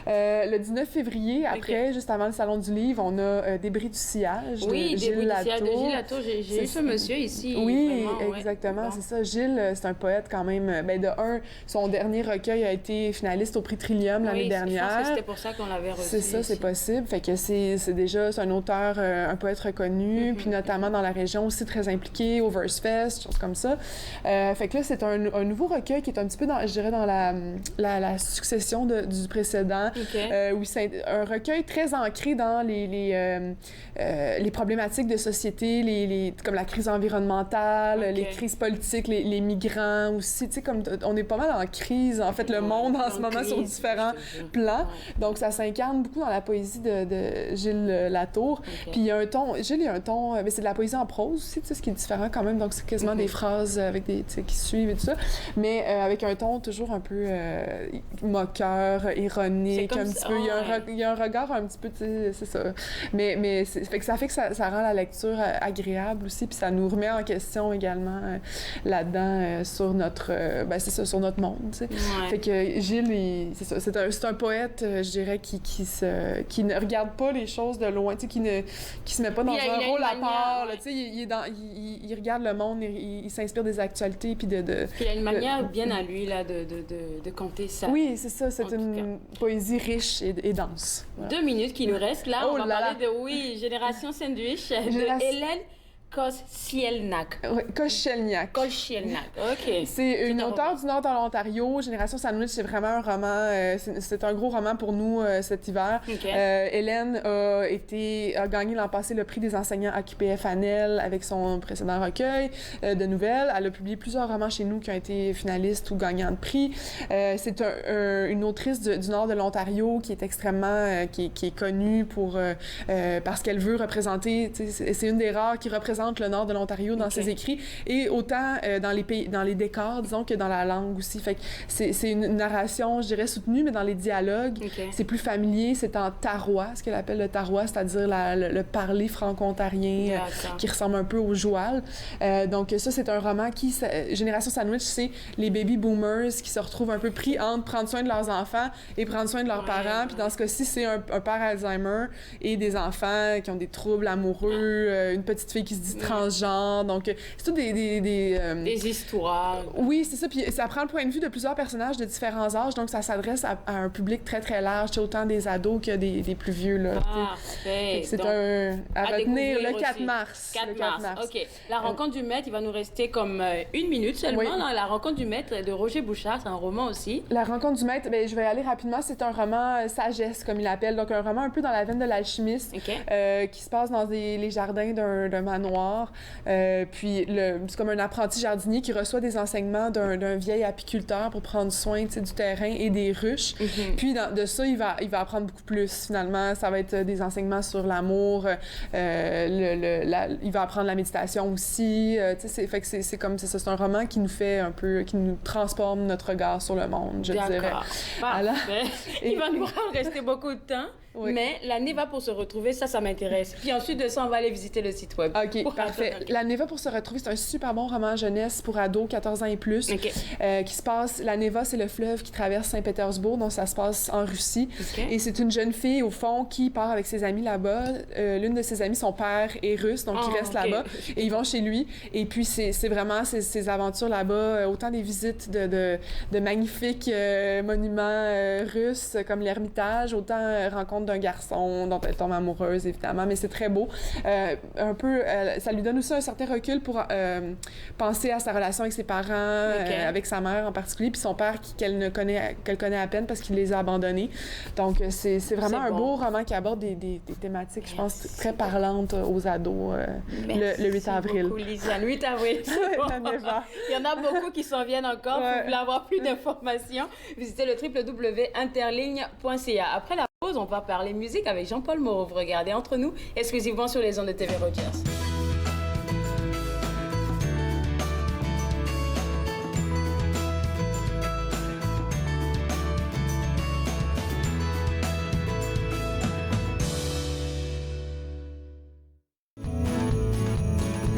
Le 19 février, après, juste avant le Salon du Livre, on a Débris du sillage de Gilles Latour. J'ai eu ce monsieur ici. Oui, vraiment, exactement, c'est ça. Gilles, c'est un poète quand même. Son dernier recueil a été finaliste au prix Trillium l'année dernière. Je pense que c'était pour ça qu'on l'avait reçu. C'est ça, c'est possible. Fait que c'est un auteur, un poète reconnu, puis notamment dans la région aussi très impliqué, au Versefest. jeunesse, choses comme ça. Fait que là, c'est un nouveau recueil qui est un petit peu, je dirais, dans la succession du précédent. Oui, c'est un recueil très ancré dans les problématiques de société, comme la crise environnementale, les crises politiques, les migrants aussi. Tu sais, comme on est pas mal en crise, en fait, le monde en ce moment sur différents plans. Donc, ça s'incarne beaucoup dans la poésie de Gilles Latour. Puis, il y a un ton, Gilles, il y a un ton, mais c'est de la poésie en prose aussi, tu sais, ce qui est différent quand même. Donc, c'est quasiment des phrases avec des, tu sais, qui suivent et tout ça, mais avec un ton toujours un peu moqueur, ironique, un petit peu. Il y a un regard un petit peu, tu sais, c'est ça. Mais ça fait que ça rend la lecture agréable aussi, puis ça nous remet en question également là-dedans sur notre, c'est ça, sur notre monde, tu sais. Fait que Gilles, c'est ça, c'est un poète, je dirais, qui ne regarde pas les choses de loin, tu sais, qui se met pas dans un rôle à part, tu sais, il regarde le monde, il s'inspire des actualités, puis il a une manière bien à lui, là, de compter ça. Oui, c'est ça, c'est une poésie riche et dense. Voilà. 2 minutes qui nous restent, là, on va parler de, Génération Sandwich, de Hélène Koscielniak. Oui, Koscielniak. OK. C'est une auteure du Nord de l'Ontario. Génération Sandwich, c'est vraiment un roman. C'est un gros roman pour nous cet hiver. Hélène a gagné l'an passé le prix des enseignants à QPF-ANEL avec son précédent recueil de nouvelles. Elle a publié plusieurs romans chez nous qui ont été finalistes ou gagnants de prix. C'est une autrice du Nord de l'Ontario qui est extrêmement... qui est connue parce qu'elle veut représenter... C'est une des rares qui représente le Nord de l'Ontario dans ses écrits, et autant dans les décors, disons, que dans la langue aussi. Fait que c'est une narration, je dirais, soutenue, mais dans les dialogues, c'est plus familier, c'est en tarois, ce qu'elle appelle le tarois, c'est-à-dire le parler franco-ontarien qui ressemble un peu au joual. Donc ça, c'est un roman qui... Génération Sandwich, c'est les baby-boomers qui se retrouvent un peu pris entre prendre soin de leurs enfants et prendre soin de leurs parents. Puis dans ce cas-ci, c'est un père Alzheimer et des enfants qui ont des troubles amoureux, une petite fille qui se dit transgenre, donc c'est tout des histoires. Oui, c'est ça, puis ça prend le point de vue de plusieurs personnages de différents âges, donc ça s'adresse à un public très, très large, autant des ados que des plus vieux, là. C'est à retenir le 4 mars. 4 mars, OK. La rencontre du maître, il va nous rester comme 1 minute seulement. La rencontre du maître de Roger Bouchard, c'est un roman aussi. La rencontre du maître, je vais aller rapidement, c'est un roman sagesse, comme il l'appelle, donc un roman un peu dans la veine de l'alchimiste, qui se passe dans les jardins d'un manoir. Puis c'est comme un apprenti jardinier qui reçoit des enseignements d'un vieil apiculteur pour prendre soin du terrain et des ruches. Puis de ça, il va apprendre beaucoup plus finalement. Ça va être des enseignements sur l'amour. Il va apprendre la méditation aussi. Fait que c'est un roman qui nous fait un peu, qui nous transforme notre regard sur le monde, je dirais. Voilà. Il va nous rester beaucoup de temps. Mais l'année va pour se retrouver, ça m'intéresse. Puis ensuite de ça, on va aller visiter le site web. OK, parfait. L'année va pour se retrouver, c'est un super bon roman jeunesse pour ados, 14 ans et plus, qui se passe... La Neva, c'est le fleuve qui traverse Saint-Pétersbourg, donc ça se passe en Russie. Et c'est une jeune fille, au fond, qui part avec ses amis là-bas. L'une de ses amies, son père est russe, donc il reste là-bas. Et ils vont chez lui. Et puis, c'est vraiment ces aventures là-bas, autant des visites de magnifiques monuments russes, comme l'Ermitage, autant rencontres d'un garçon dont elle tombe amoureuse, évidemment, mais c'est très beau. Un peu, ça lui donne aussi un certain recul pour penser à sa relation avec ses parents, avec sa mère en particulier, puis son père qu'elle connaît à peine parce qu'il les a abandonnés. Donc, c'est vraiment un beau roman qui aborde des thématiques, je pense, très parlantes aux ados le 8 avril. Beaucoup, Lisa. Le 8 avril. Il y en a beaucoup qui s'en viennent encore. Vous voulez avoir plus d'informations, visitez le www.interligne.ca. Après la pause, on va parler musique avec Jean-Paul Moreau. Vous regardez Entre nous, exclusivement sur les ondes de TV Rogers.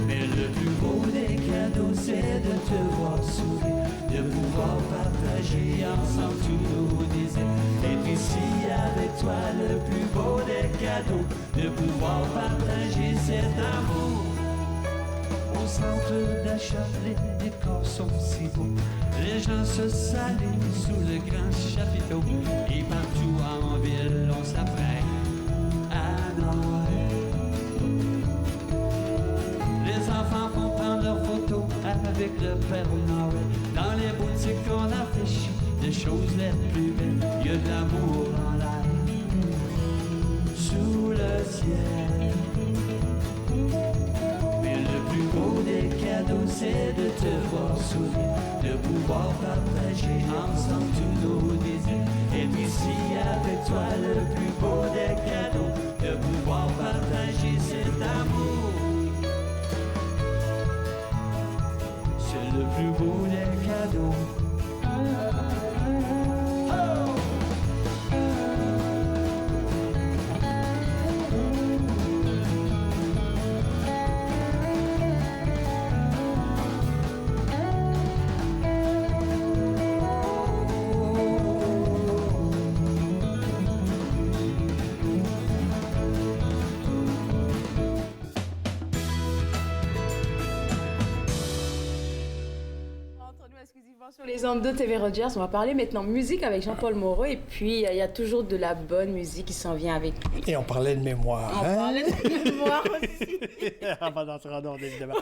Mais le plus beau des cadeaux, c'est de te voir sourire, de pouvoir partager ensemble tous nos désirs. Et puis si avec toi le plus beau des cadeaux, de pouvoir partager cet amour. Au centre d'achat, les décors sont si beaux, les gens se saluent sous le grand chapiteau. Et partout en ville, on s'apprête à Noël. Les enfants font prendre leurs photos Père Noël. Dans les boutiques on affiche des choses les plus belles. Il y a de l'amour en l'air, sous le ciel. Mais le plus beau des cadeaux, c'est de te voir sourire, de pouvoir partager ensemble tous nos désirs. Et puis si avec toi le plus beau des cadeaux, de pouvoir partager cet amour. C'est le plus beau des cadeaux. Sur les ondes de TV Rogers, on va parler maintenant musique avec Jean-Paul Moreau. Et puis, il y a toujours de la bonne musique qui s'en vient avec lui. Et on parlait de mémoire. On parlait de mémoire aussi. Avant d'entrer en ordre, évidemment.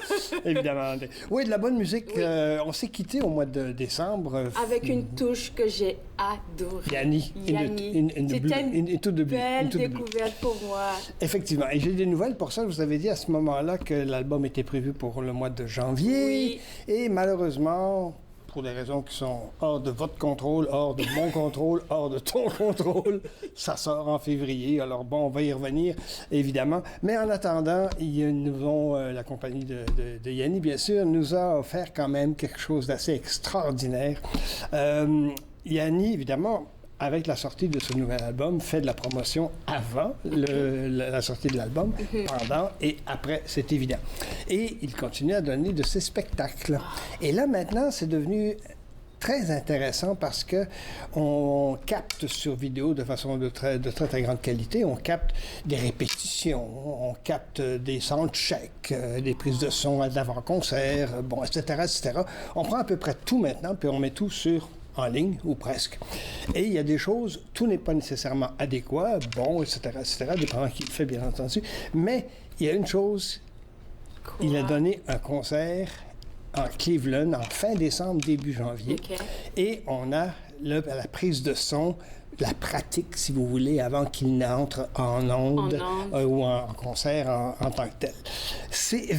Oui, de la bonne musique. Oui. On s'est quitté au mois de décembre. Avec une touche que j'ai adorée. Yanni. C'était une toute belle découverte pour moi. Effectivement. Et j'ai des nouvelles pour ça. Je vous avais dit à ce moment-là que l'album était prévu pour le mois de janvier. Oui. Et malheureusement, pour des raisons qui sont hors de votre contrôle, hors de mon contrôle, hors de ton contrôle, ça sort en février. Alors bon, on va y revenir, évidemment. Mais en attendant, la compagnie de Yanni, bien sûr, nous a offert quand même quelque chose d'assez extraordinaire. Yanni, évidemment, avec la sortie de ce nouvel album, fait de la promotion avant la sortie de l'album, pendant et après, c'est évident. Et il continue à donner de ses spectacles. Et là, maintenant, c'est devenu très intéressant parce que on capte sur vidéo de façon de très grande qualité. On capte des répétitions, on capte des soundchecks, des prises de son d'avant-concert, bon, etc., etc. On prend à peu près tout maintenant, puis on met tout en ligne, ou presque. Et il y a des choses, tout n'est pas nécessairement adéquat, bon, etc., dépendant qui le fait, bien entendu. Mais il y a une chose, il a donné un concert en Cleveland en fin décembre, début janvier. Okay. Et on a la prise de son, la pratique, si vous voulez, avant qu'il n'entre en ondes ou en concert en tant que tel. C'est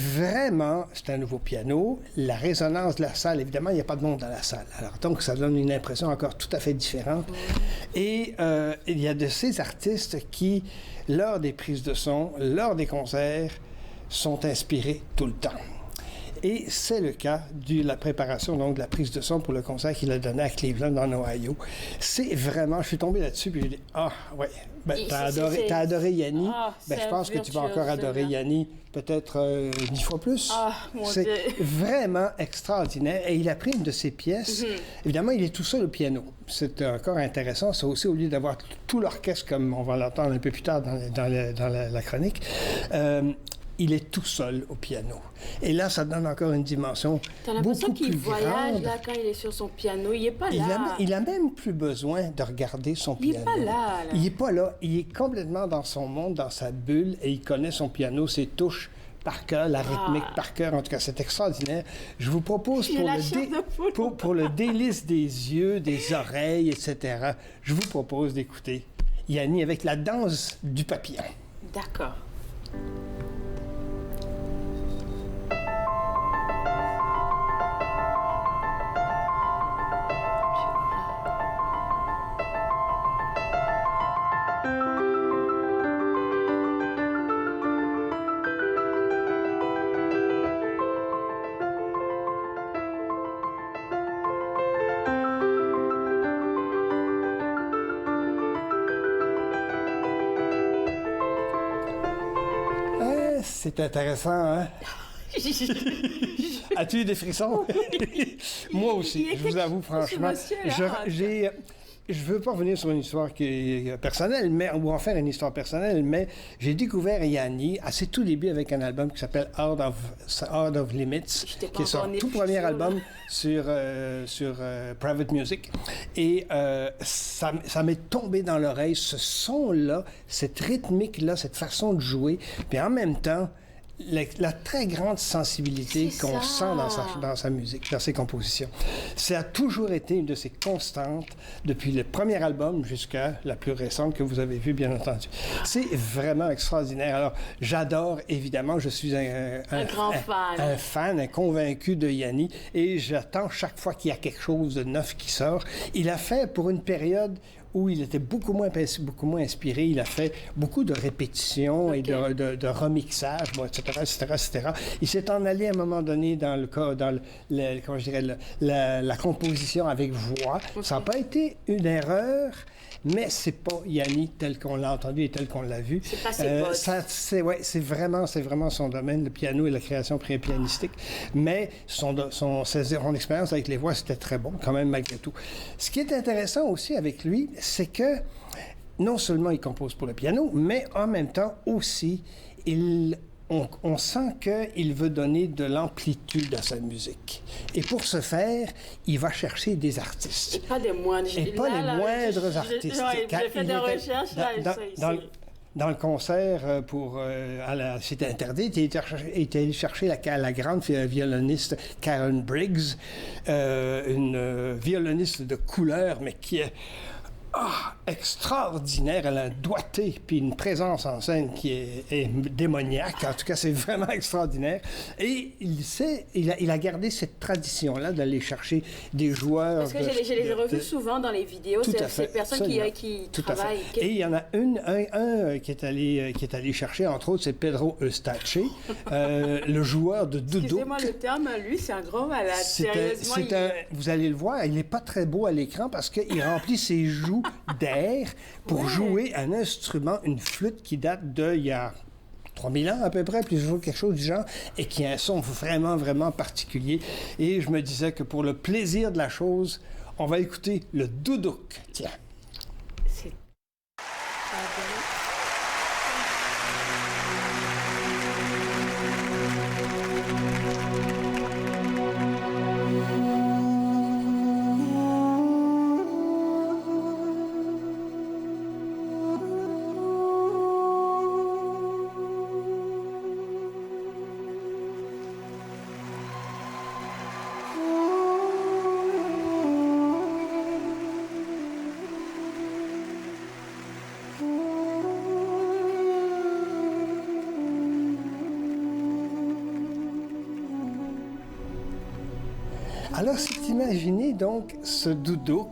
un nouveau piano. La résonance de la salle, évidemment, il n'y a pas de monde dans la salle. Alors, donc, ça donne une impression encore tout à fait différente. Et il y a de ces artistes qui, lors des prises de son, lors des concerts, sont inspirés tout le temps. Et c'est le cas de la préparation, donc de la prise de son pour le concert qu'il a donné à Cleveland, en Ohio. C'est vraiment... Je suis tombé là-dessus, puis j'ai dit, t'as adoré Yanni. Je pense que tu vas encore adorer Yanni, peut-être 10 fois plus. C'est vraiment extraordinaire. Et il a pris une de ses pièces. Évidemment, il est tout seul au piano. C'est encore intéressant. Ça aussi, au lieu d'avoir tout l'orchestre, comme on va l'entendre un peu plus tard dans la chronique, il est tout seul au piano. Et là, ça donne encore une dimension beaucoup plus grande. T'as l'impression qu'il voyage, là, quand il est sur son piano. Il n'est pas là. Il a même plus besoin de regarder son piano. Il n'est pas là. Il n'est pas là. Il est complètement dans son monde, dans sa bulle, et il connaît son piano, ses touches par cœur, la rythmique par cœur. En tout cas, c'est extraordinaire. Je vous propose pour le délice des yeux, des oreilles, etc., je vous propose d'écouter Yanni avec la danse du papillon. D'accord. C'est intéressant, hein? As-tu eu des frissons? Moi aussi, je vous avoue franchement. Je veux pas revenir sur une histoire qui est personnelle, ou en faire une histoire personnelle, mais j'ai découvert Yanni à ses tout débuts avec un album qui s'appelle Out of Limits, qui est son tout premier album sur Private Music. Et ça m'est tombé dans l'oreille, ce son-là, cette rythmique-là, cette façon de jouer. Puis en même temps, la très grande sensibilité qu'on sent dans sa musique, dans ses compositions. Ça a toujours été une de ses constantes depuis le premier album jusqu'à la plus récente que vous avez vue, bien entendu. C'est vraiment extraordinaire. Alors, j'adore, évidemment, je suis un grand fan. Un fan, un convaincu de Yanni, et j'attends chaque fois qu'il y a quelque chose de neuf qui sort. Il a fait, pour une période où il était beaucoup moins inspiré, il a fait beaucoup de répétitions et de remixage, bon, etc. Il s'est en allé à un moment donné dans la composition avec voix. Ça n'a pas été une erreur, mais c'est pas Yanni tel qu'on l'a entendu et tel qu'on l'a vu. C'est pas ses bottes. C'est vraiment son domaine, le piano et la création pianistique. Mais son expérience avec les voix, c'était très bon, quand même, malgré tout. Ce qui est intéressant aussi avec lui, c'est que non seulement il compose pour le piano, mais en même temps aussi, on sent qu'il veut donner de l'amplitude à sa musique. Et pour ce faire, il va chercher des artistes. Et pas des moindres. Artistes. J'ai fait des recherches, dans le concert à la Cité Interdite, il était allé chercher la grande violoniste Karen Briggs, une violoniste de couleur, mais qui est extraordinaire. Elle a un doigté puis une présence en scène qui est démoniaque. En tout cas, c'est vraiment extraordinaire. Et il a gardé cette tradition-là d'aller chercher des joueurs. Parce que je les ai revus souvent dans les vidéos. C'est des personnes qui travaillent. Et il y en a un qui est allé chercher, entre autres, c'est Pedro Eustache, le joueur de Duduk. Excusez-moi le terme, lui, c'est un grand malade. Sérieusement, vous allez le voir, il n'est pas très beau à l'écran parce qu'il remplit ses joues d'air pour jouer un instrument, une flûte qui date d'il y a 3000 ans à peu près, plus quelque chose du genre, et qui a un son vraiment, vraiment particulier. Et je me disais que pour le plaisir de la chose, on va écouter le Duduk. Tiens. C'est... Alors, c'est imaginez donc ce Duduk,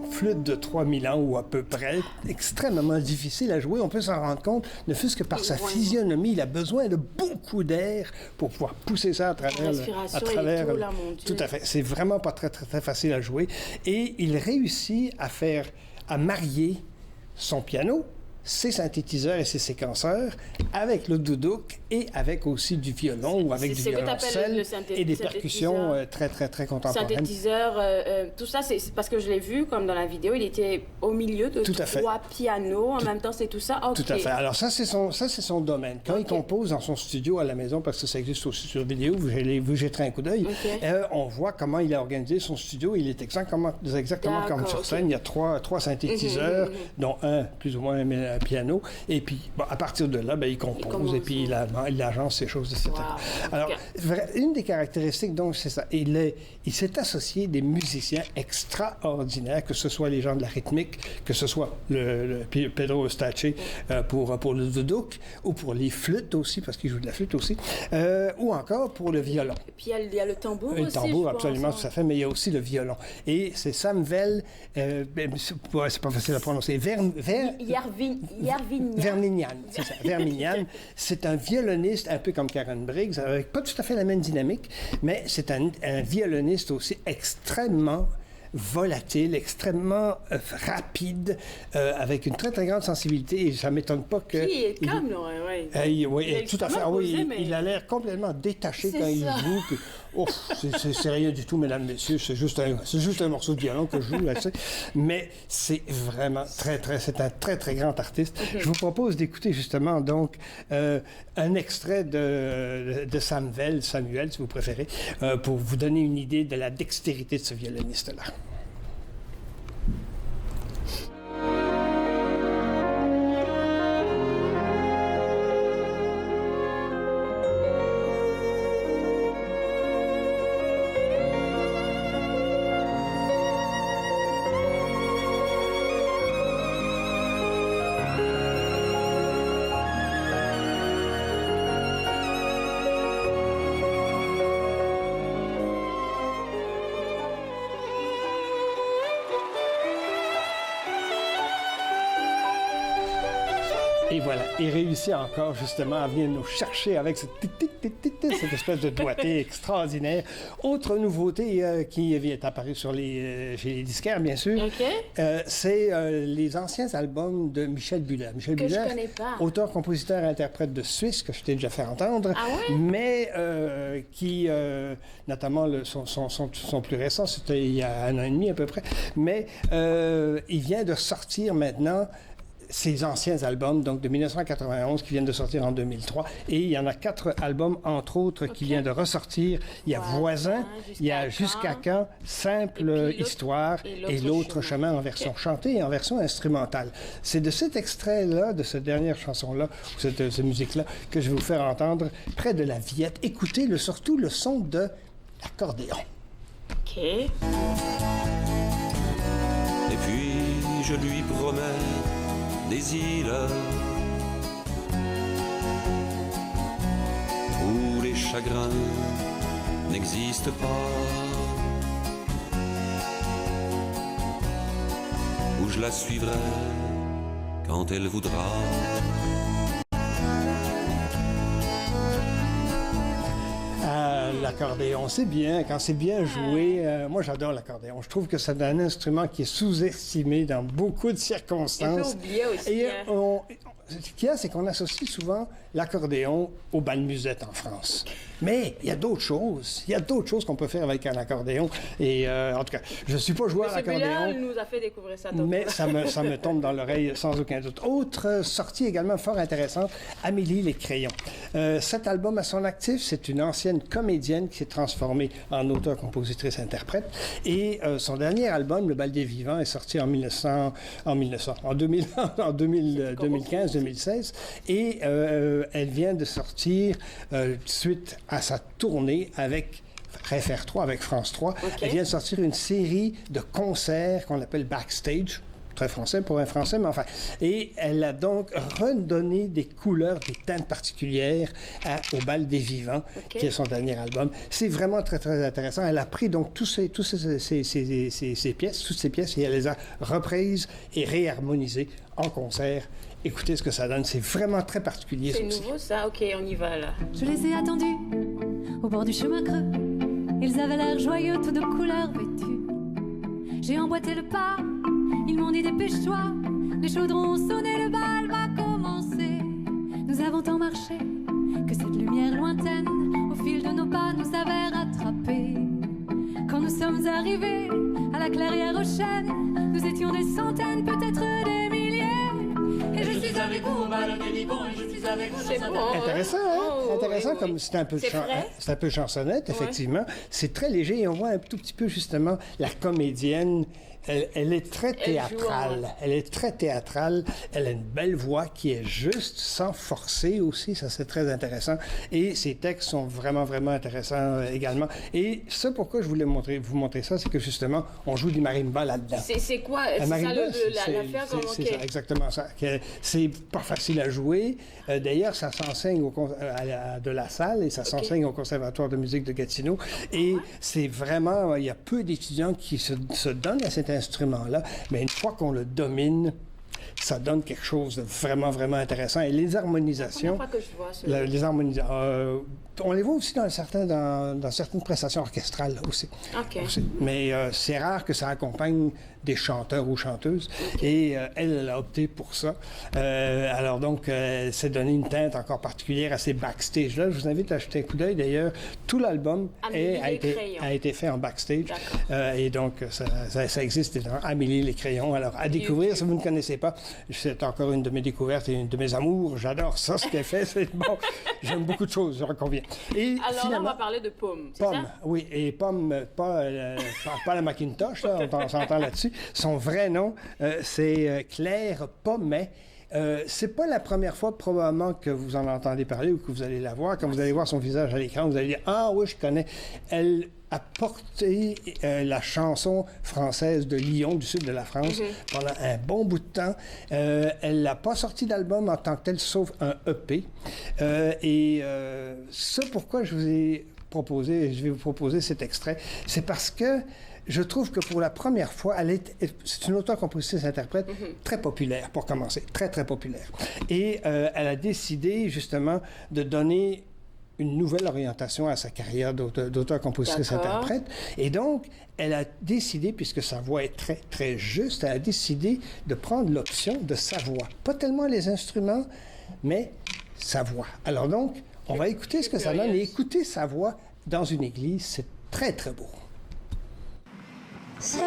flûte de 3000 ans ou à peu près, extrêmement difficile à jouer. On peut s'en rendre compte, ne fût-ce que par sa physionomie. Il a besoin de beaucoup d'air pour pouvoir pousser ça à travers... Tout à fait. C'est vraiment pas très, très, très facile à jouer. Et il réussit à marier son piano, ses synthétiseurs et ses séquenceurs avec le Duduk et avec aussi du violon ou avec du violoncelle et des percussions très, très, très contemporaines. Synthétiseur, tout ça, c'est parce que je l'ai vu, comme dans la vidéo, il était au milieu de trois pianos. En même temps, c'est tout ça. Okay. Tout à fait. Alors ça, c'est son domaine. Quand il compose dans son studio à la maison, parce que ça existe aussi sur vidéo, vous jetterez un coup d'œil, on voit comment il a organisé son studio. Il est exactement comme sur scène. Il y a trois synthétiseurs, dont un plus ou moins un piano, et puis à partir de là, il compose et puis il agence ces choses, etc. Wow. Alors, une des caractéristiques, donc, c'est ça. Il s'est associé des musiciens extraordinaires, que ce soit les gens de la rythmique, que ce soit le Pedro Eustache pour le Duduk, ou pour les flûtes aussi, parce qu'il joue de la flûte aussi, ou encore pour le violon. Et puis il y a le tambour aussi. Le tambour, absolument, tout à fait, mais il y a aussi le violon. Et c'est Samuel, c'est pas facile à prononcer, Vermignan, c'est ça. Vermignan, c'est un violoniste un peu comme Karen Briggs, avec pas tout à fait la même dynamique, mais c'est un violoniste aussi extrêmement volatile, extrêmement rapide, avec une très, très grande sensibilité, et ça ne m'étonne pas que... Qui est calme, oui. Oui, tout à fait. Oui, il a l'air complètement détaché quand il joue. Puis, c'est rien du tout, mesdames, messieurs, c'est juste un morceau de violon que je joue là-dessus. Mais c'est vraiment c'est un très, très grand artiste. Je vous propose d'écouter justement, donc, un extrait de Samuel, si vous préférez, pour vous donner une idée de la dextérité de ce violoniste-là. Et voilà, il réussit encore justement à venir nous chercher avec cette espèce de doigté extraordinaire. Autre nouveauté qui est apparue chez les disquaires, bien sûr, c'est les anciens albums de Michel Buller. Michel Buller, je connais pas. Auteur, compositeur, interprète de Suisse, que je t'ai déjà fait entendre, mais qui, notamment son plus récent, c'était il y a 1 an et demi à peu près, mais il vient de sortir maintenant ses anciens albums, donc de 1991, qui viennent de sortir en 2003. Et il y en a 4 albums, entre autres, qui viennent de ressortir. Il y a Voisin, il y a Jusqu'à quand, Simple Histoire et L'autre chemin en version chantée et en version instrumentale. C'est de cet extrait-là, de cette dernière chanson-là, ou cette musique-là, que je vais vous faire entendre près de la Villette. Écoutez surtout le son de l'accordéon. OK. Et puis je lui promets des îles où les chagrins n'existent pas, où je la suivrai quand elle voudra. L'accordéon, c'est bien. Quand c'est bien joué, moi j'adore l'accordéon. Je trouve que c'est un instrument qui est sous-estimé dans beaucoup de circonstances. Un peu oublié aussi. Et ce qu'il y a, c'est qu'on associe souvent l'accordéon au bal musette en France. Mais il y a d'autres choses. Il y a d'autres choses qu'on peut faire avec un accordéon. Et en tout cas, je ne suis pas joueur à l'accordéon. Il nous a fait découvrir ça. Mais ça me tombe dans l'oreille sans aucun doute. Autre sortie également fort intéressante, Amélie Les Crayons. Cet album à son actif, c'est une ancienne comédienne qui s'est transformée en auteure, compositrice, interprète. Et son dernier album, Le Bal des Vivants, est sorti en 2015-2016. Et elle vient de sortir, suite à sa tournée avec Réfère-3, avec France 3, elle vient de sortir une série de concerts qu'on appelle Backstage. Très français pour un français, mais enfin. Et elle a donc redonné des couleurs, des teintes particulières au Bal des Vivants, qui est son dernier album. C'est vraiment très, très intéressant. Elle a pris donc toutes ces pièces, et elle les a reprises et réharmonisées en concert. Écoutez ce que ça donne. C'est vraiment très particulier. C'est nouveau, ça? OK, on y va, là. Je les ai attendus au bord du chemin creux. Ils avaient l'air joyeux, tous de couleurs vêtus. J'ai emboîté le pas. Ils m'ont dit dépêche-toi, les chaudrons ont sonné, le bal va commencer. Nous avons tant marché que cette lumière lointaine, au fil de nos pas, nous avait rattrapés. Quand nous sommes arrivés à la clairière aux chênes, nous étions des centaines, peut-être des milliers. Et je suis avec vous au bal des vivants, et je suis avec vous. C'est bon. Intéressant, hein? Intéressant, comme c'est un peu c'est un peu chansonnette, effectivement. C'est très léger et on voit un tout petit peu justement la comédienne. Elle est très théâtrale. Elle est très théâtrale. Elle a une belle voix qui est juste, sans forcer aussi. Ça, c'est très intéressant. Et ses textes sont vraiment, vraiment intéressants également. Et ça, pourquoi je voulais vous montrer ça, c'est que justement, on joue du marimba là-dedans. C'est quoi? C'est ça l'affaire? C'est ça, exactement ça. C'est pas facile à jouer. D'ailleurs, ça s'enseigne de la Salle et ça s'enseigne au Conservatoire de musique de Gatineau. Et c'est vraiment... Il y a peu d'étudiants qui se donnent à cet instrument-là, mais une fois qu'on le domine, ça donne quelque chose de vraiment, vraiment intéressant. Et les harmonisations... C'est la première fois que je vois ça. Les harmonisations... on les voit aussi dans certaines prestations orchestrales aussi. Aussi. Mais c'est rare que ça accompagne des chanteurs ou chanteuses. Et elle a opté pour ça. Alors donc, elle s'est donné une teinte encore particulière à ces backstage-là. Je vous invite à jeter un coup d'œil. D'ailleurs, tout l'album a été fait en backstage. Et donc, ça existe dans Amélie Les Crayons. Alors, à découvrir, si vous ne connaissez pas, c'est encore une de mes découvertes et une de mes amours. J'adore ça, ce qu'elle fait. C'est bon. J'aime beaucoup de choses, je reconviens. Et alors là, on va parler de Pomme, c'est ça? Oui, et Pomme, pas la Macintosh, là, on s'entend là-dessus. Son vrai nom, c'est Claire Pommet. C'est pas la première fois probablement que vous en entendez parler ou que vous allez la voir. Quand vous allez voir son visage à l'écran, vous allez dire « Ah oui, je connais ». Elle a porté la chanson française de Lyon, du sud de la France, pendant un bon bout de temps. Elle n'a pas sorti d'album en tant que tel, sauf un EP. Ça, pourquoi je vais vous proposer cet extrait, c'est parce que je trouve que pour la première fois, c'est une auteure-compositrice-interprète très populaire, pour commencer, très, très populaire. Et elle a décidé, justement, de donner une nouvelle orientation à sa carrière d'auteur-compositrice-interprète. Et donc, elle a décidé, puisque sa voix est très, très juste, elle a décidé de prendre l'option de sa voix. Pas tellement les instruments, mais sa voix. Alors donc, on va écouter ce que ça donne et écouter sa voix dans une église. C'est très, très beau. C'est un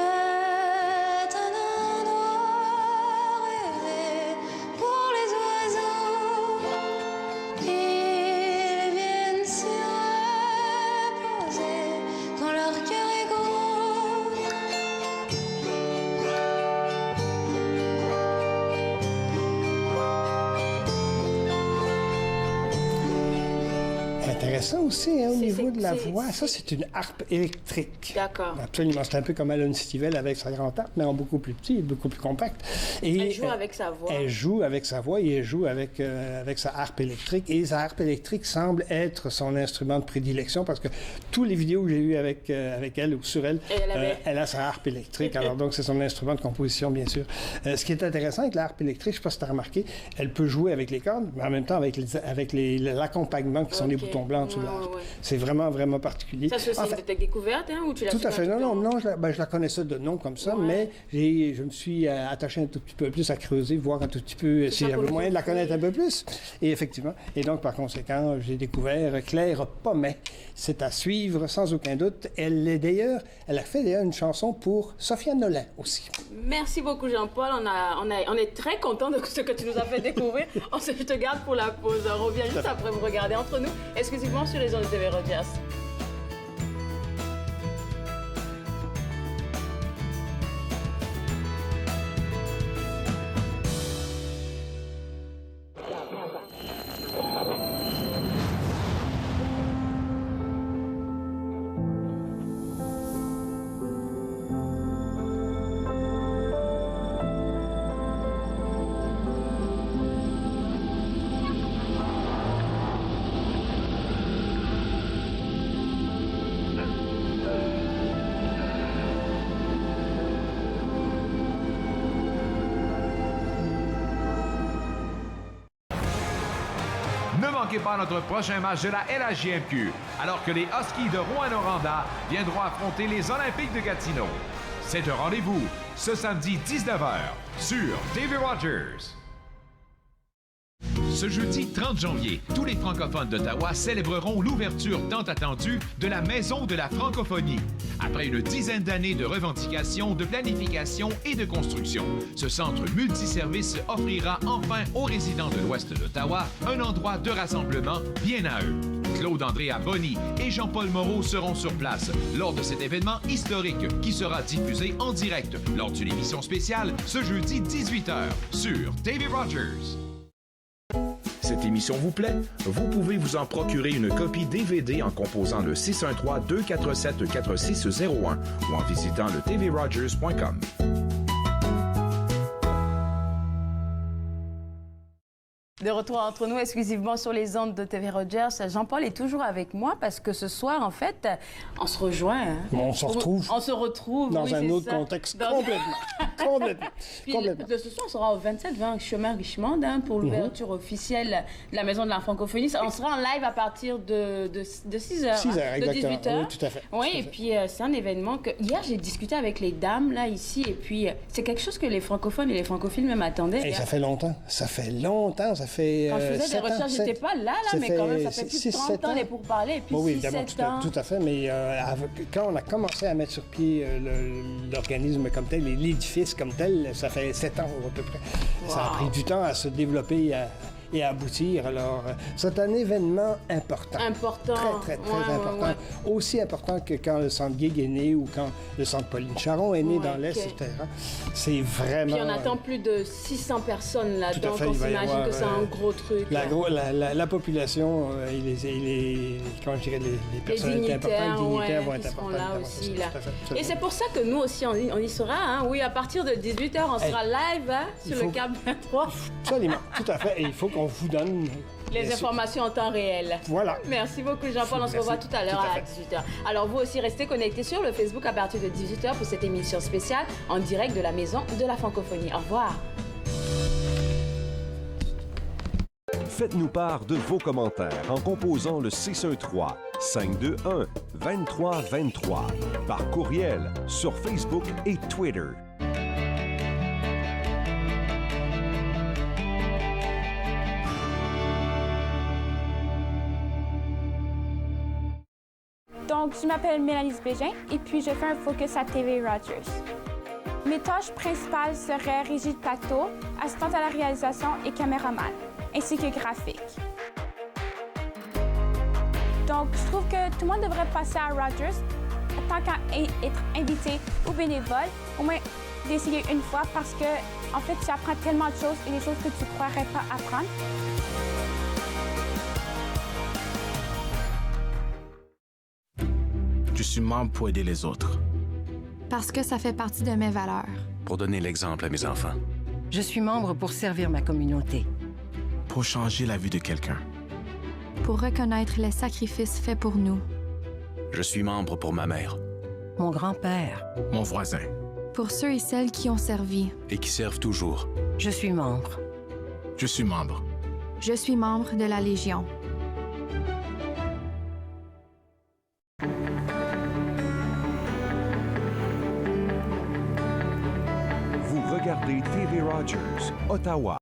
endroit rêvé pour les oiseaux. Ils viennent s'y reposer quand leur cœur est gros. Intéressant aussi, hein, au niveau de la voix. Ça, c'est une harpe électrique. D'accord. Absolument. C'est un peu comme Alan Stivell avec sa grande harpe, mais en beaucoup plus petit et beaucoup plus compact. Et elle joue avec sa voix. Elle joue avec sa voix et elle joue avec sa harpe électrique. Et sa harpe électrique semble être son instrument de prédilection parce que toutes les vidéos que j'ai eues avec elle ou sur elle, elle a sa harpe électrique. Alors donc, c'est son instrument de composition, bien sûr. Ce qui est intéressant avec la harpe électrique, je ne sais pas si tu as remarqué, elle peut jouer avec les cordes, mais en même temps avec l'accompagnement qui sont les boutons blancs en dessous de la harpe. C'est vraiment, vraiment particulier. Ça, c'est une découverte, hein, ou tu l'as tout à fait. Non, je la connaissais de nom comme ça, mais je me suis attaché un tout petit peu plus à creuser, voir un tout petit peu si j'avais moyen de la connaître un peu plus. Et effectivement. Et donc, par conséquent, j'ai découvert Claire Pommet. C'est à suivre, sans aucun doute. Elle a fait d'ailleurs une chanson pour Sofiane Nolan aussi. Merci beaucoup, Jean-Paul. On est très contents de ce que tu nous as fait découvrir. Je te garde pour la pause. On revient juste après vous regarder entre nous, exclusivement sur les ondes de TV Rogers. Ne manquez pas notre prochain match de la LHJMQ, alors que les Huskies de Rouyn-Noranda viendront affronter les Olympiques de Gatineau. C'est un rendez-vous ce samedi 19h sur TV Rogers. Ce jeudi 30 janvier, tous les francophones d'Ottawa célébreront l'ouverture tant attendue de la Maison de la francophonie. Après une dizaine d'années de revendications, de planification et de construction, ce centre multiservice offrira enfin aux résidents de l'Ouest d'Ottawa un endroit de rassemblement bien à eux. Claude-André Abonny et Jean-Paul Moreau seront sur place lors de cet événement historique qui sera diffusé en direct lors d'une émission spéciale ce jeudi 18h sur TV Rogers. Cette émission vous plaît? Vous pouvez vous en procurer une copie DVD en composant le 613-247-4601 ou en visitant le tvrogers.com. De retour entre nous exclusivement sur les ondes de TV Rogers. Jean-Paul est toujours avec moi parce que ce soir, en fait, on se rejoint. Hein? On se retrouve. On se retrouve. Dans un autre contexte. Complètement. Puis ce soir, on sera au 27-20 chemin Richmond pour l'ouverture officielle de la Maison de la francophonie. On sera en live à partir de 6h. 6h, exactement. De 18h. Oui, tout à fait. Oui, et puis c'est un événement que... Hier, j'ai discuté avec les dames, là, ici, et puis c'est quelque chose que les francophones et les francophiles même attendaient. Et ça fait longtemps. Ça fait longtemps. Ça fait... Quand je faisais des recherches, j'étais pas là, mais quand même, ça fait plus de 30 ans les pourparlers, et puis 6-7 ans. Tout à fait, mais quand on a commencé à mettre sur pied l'organisme comme tel, l'édifice comme tel, ça fait 7 ans à peu près. Wow. Ça a pris du temps à se développer et à aboutir. Alors, c'est un événement important. Important. Très important. Aussi important que quand le centre Gig est né ou quand le centre Pauline Charon est né dans l'Est, etc. C'est vraiment... Puis on attend plus de 600 personnes là-dedans, on s'imagine que c'est un gros truc. La population et comment je dirais, les personnalités importantes, les dignitaires vont être importants. Là aussi, là. Et c'est pour ça que nous aussi, on y sera. Hein? Oui, à partir de 18h, on sera live sur le câble 23. Absolument, tout à fait. Et il faut on vous donne les informations en temps réel. Voilà. Merci beaucoup, Jean-Paul. On se revoit tout à l'heure à 18h. Alors, vous aussi, restez connectés sur le Facebook à partir de 18h pour cette émission spéciale en direct de la Maison de la Francophonie. Au revoir. Faites-nous part de vos commentaires en composant le 613-521-2323 par courriel sur Facebook et Twitter. Donc, je m'appelle Mélanie Bégin et puis je fais un focus à TV Rogers. Mes tâches principales seraient régie de plateau, assistante à la réalisation et caméraman, ainsi que graphique. Donc, je trouve que tout le monde devrait passer à Rogers, tant qu'à être invité ou bénévole, au moins d'essayer une fois parce que, en fait, tu apprends tellement de choses et des choses que tu ne croirais pas apprendre. Je suis membre pour aider les autres. Parce que ça fait partie de mes valeurs. Pour donner l'exemple à mes enfants. Je suis membre pour servir ma communauté. Pour changer la vie de quelqu'un. Pour reconnaître les sacrifices faits pour nous. Je suis membre pour ma mère. Mon grand-père. Mon voisin. Pour ceux et celles qui ont servi. Et qui servent toujours. Je suis membre. Je suis membre. Je suis membre de la Légion. Regardez TV Rogers, Ottawa.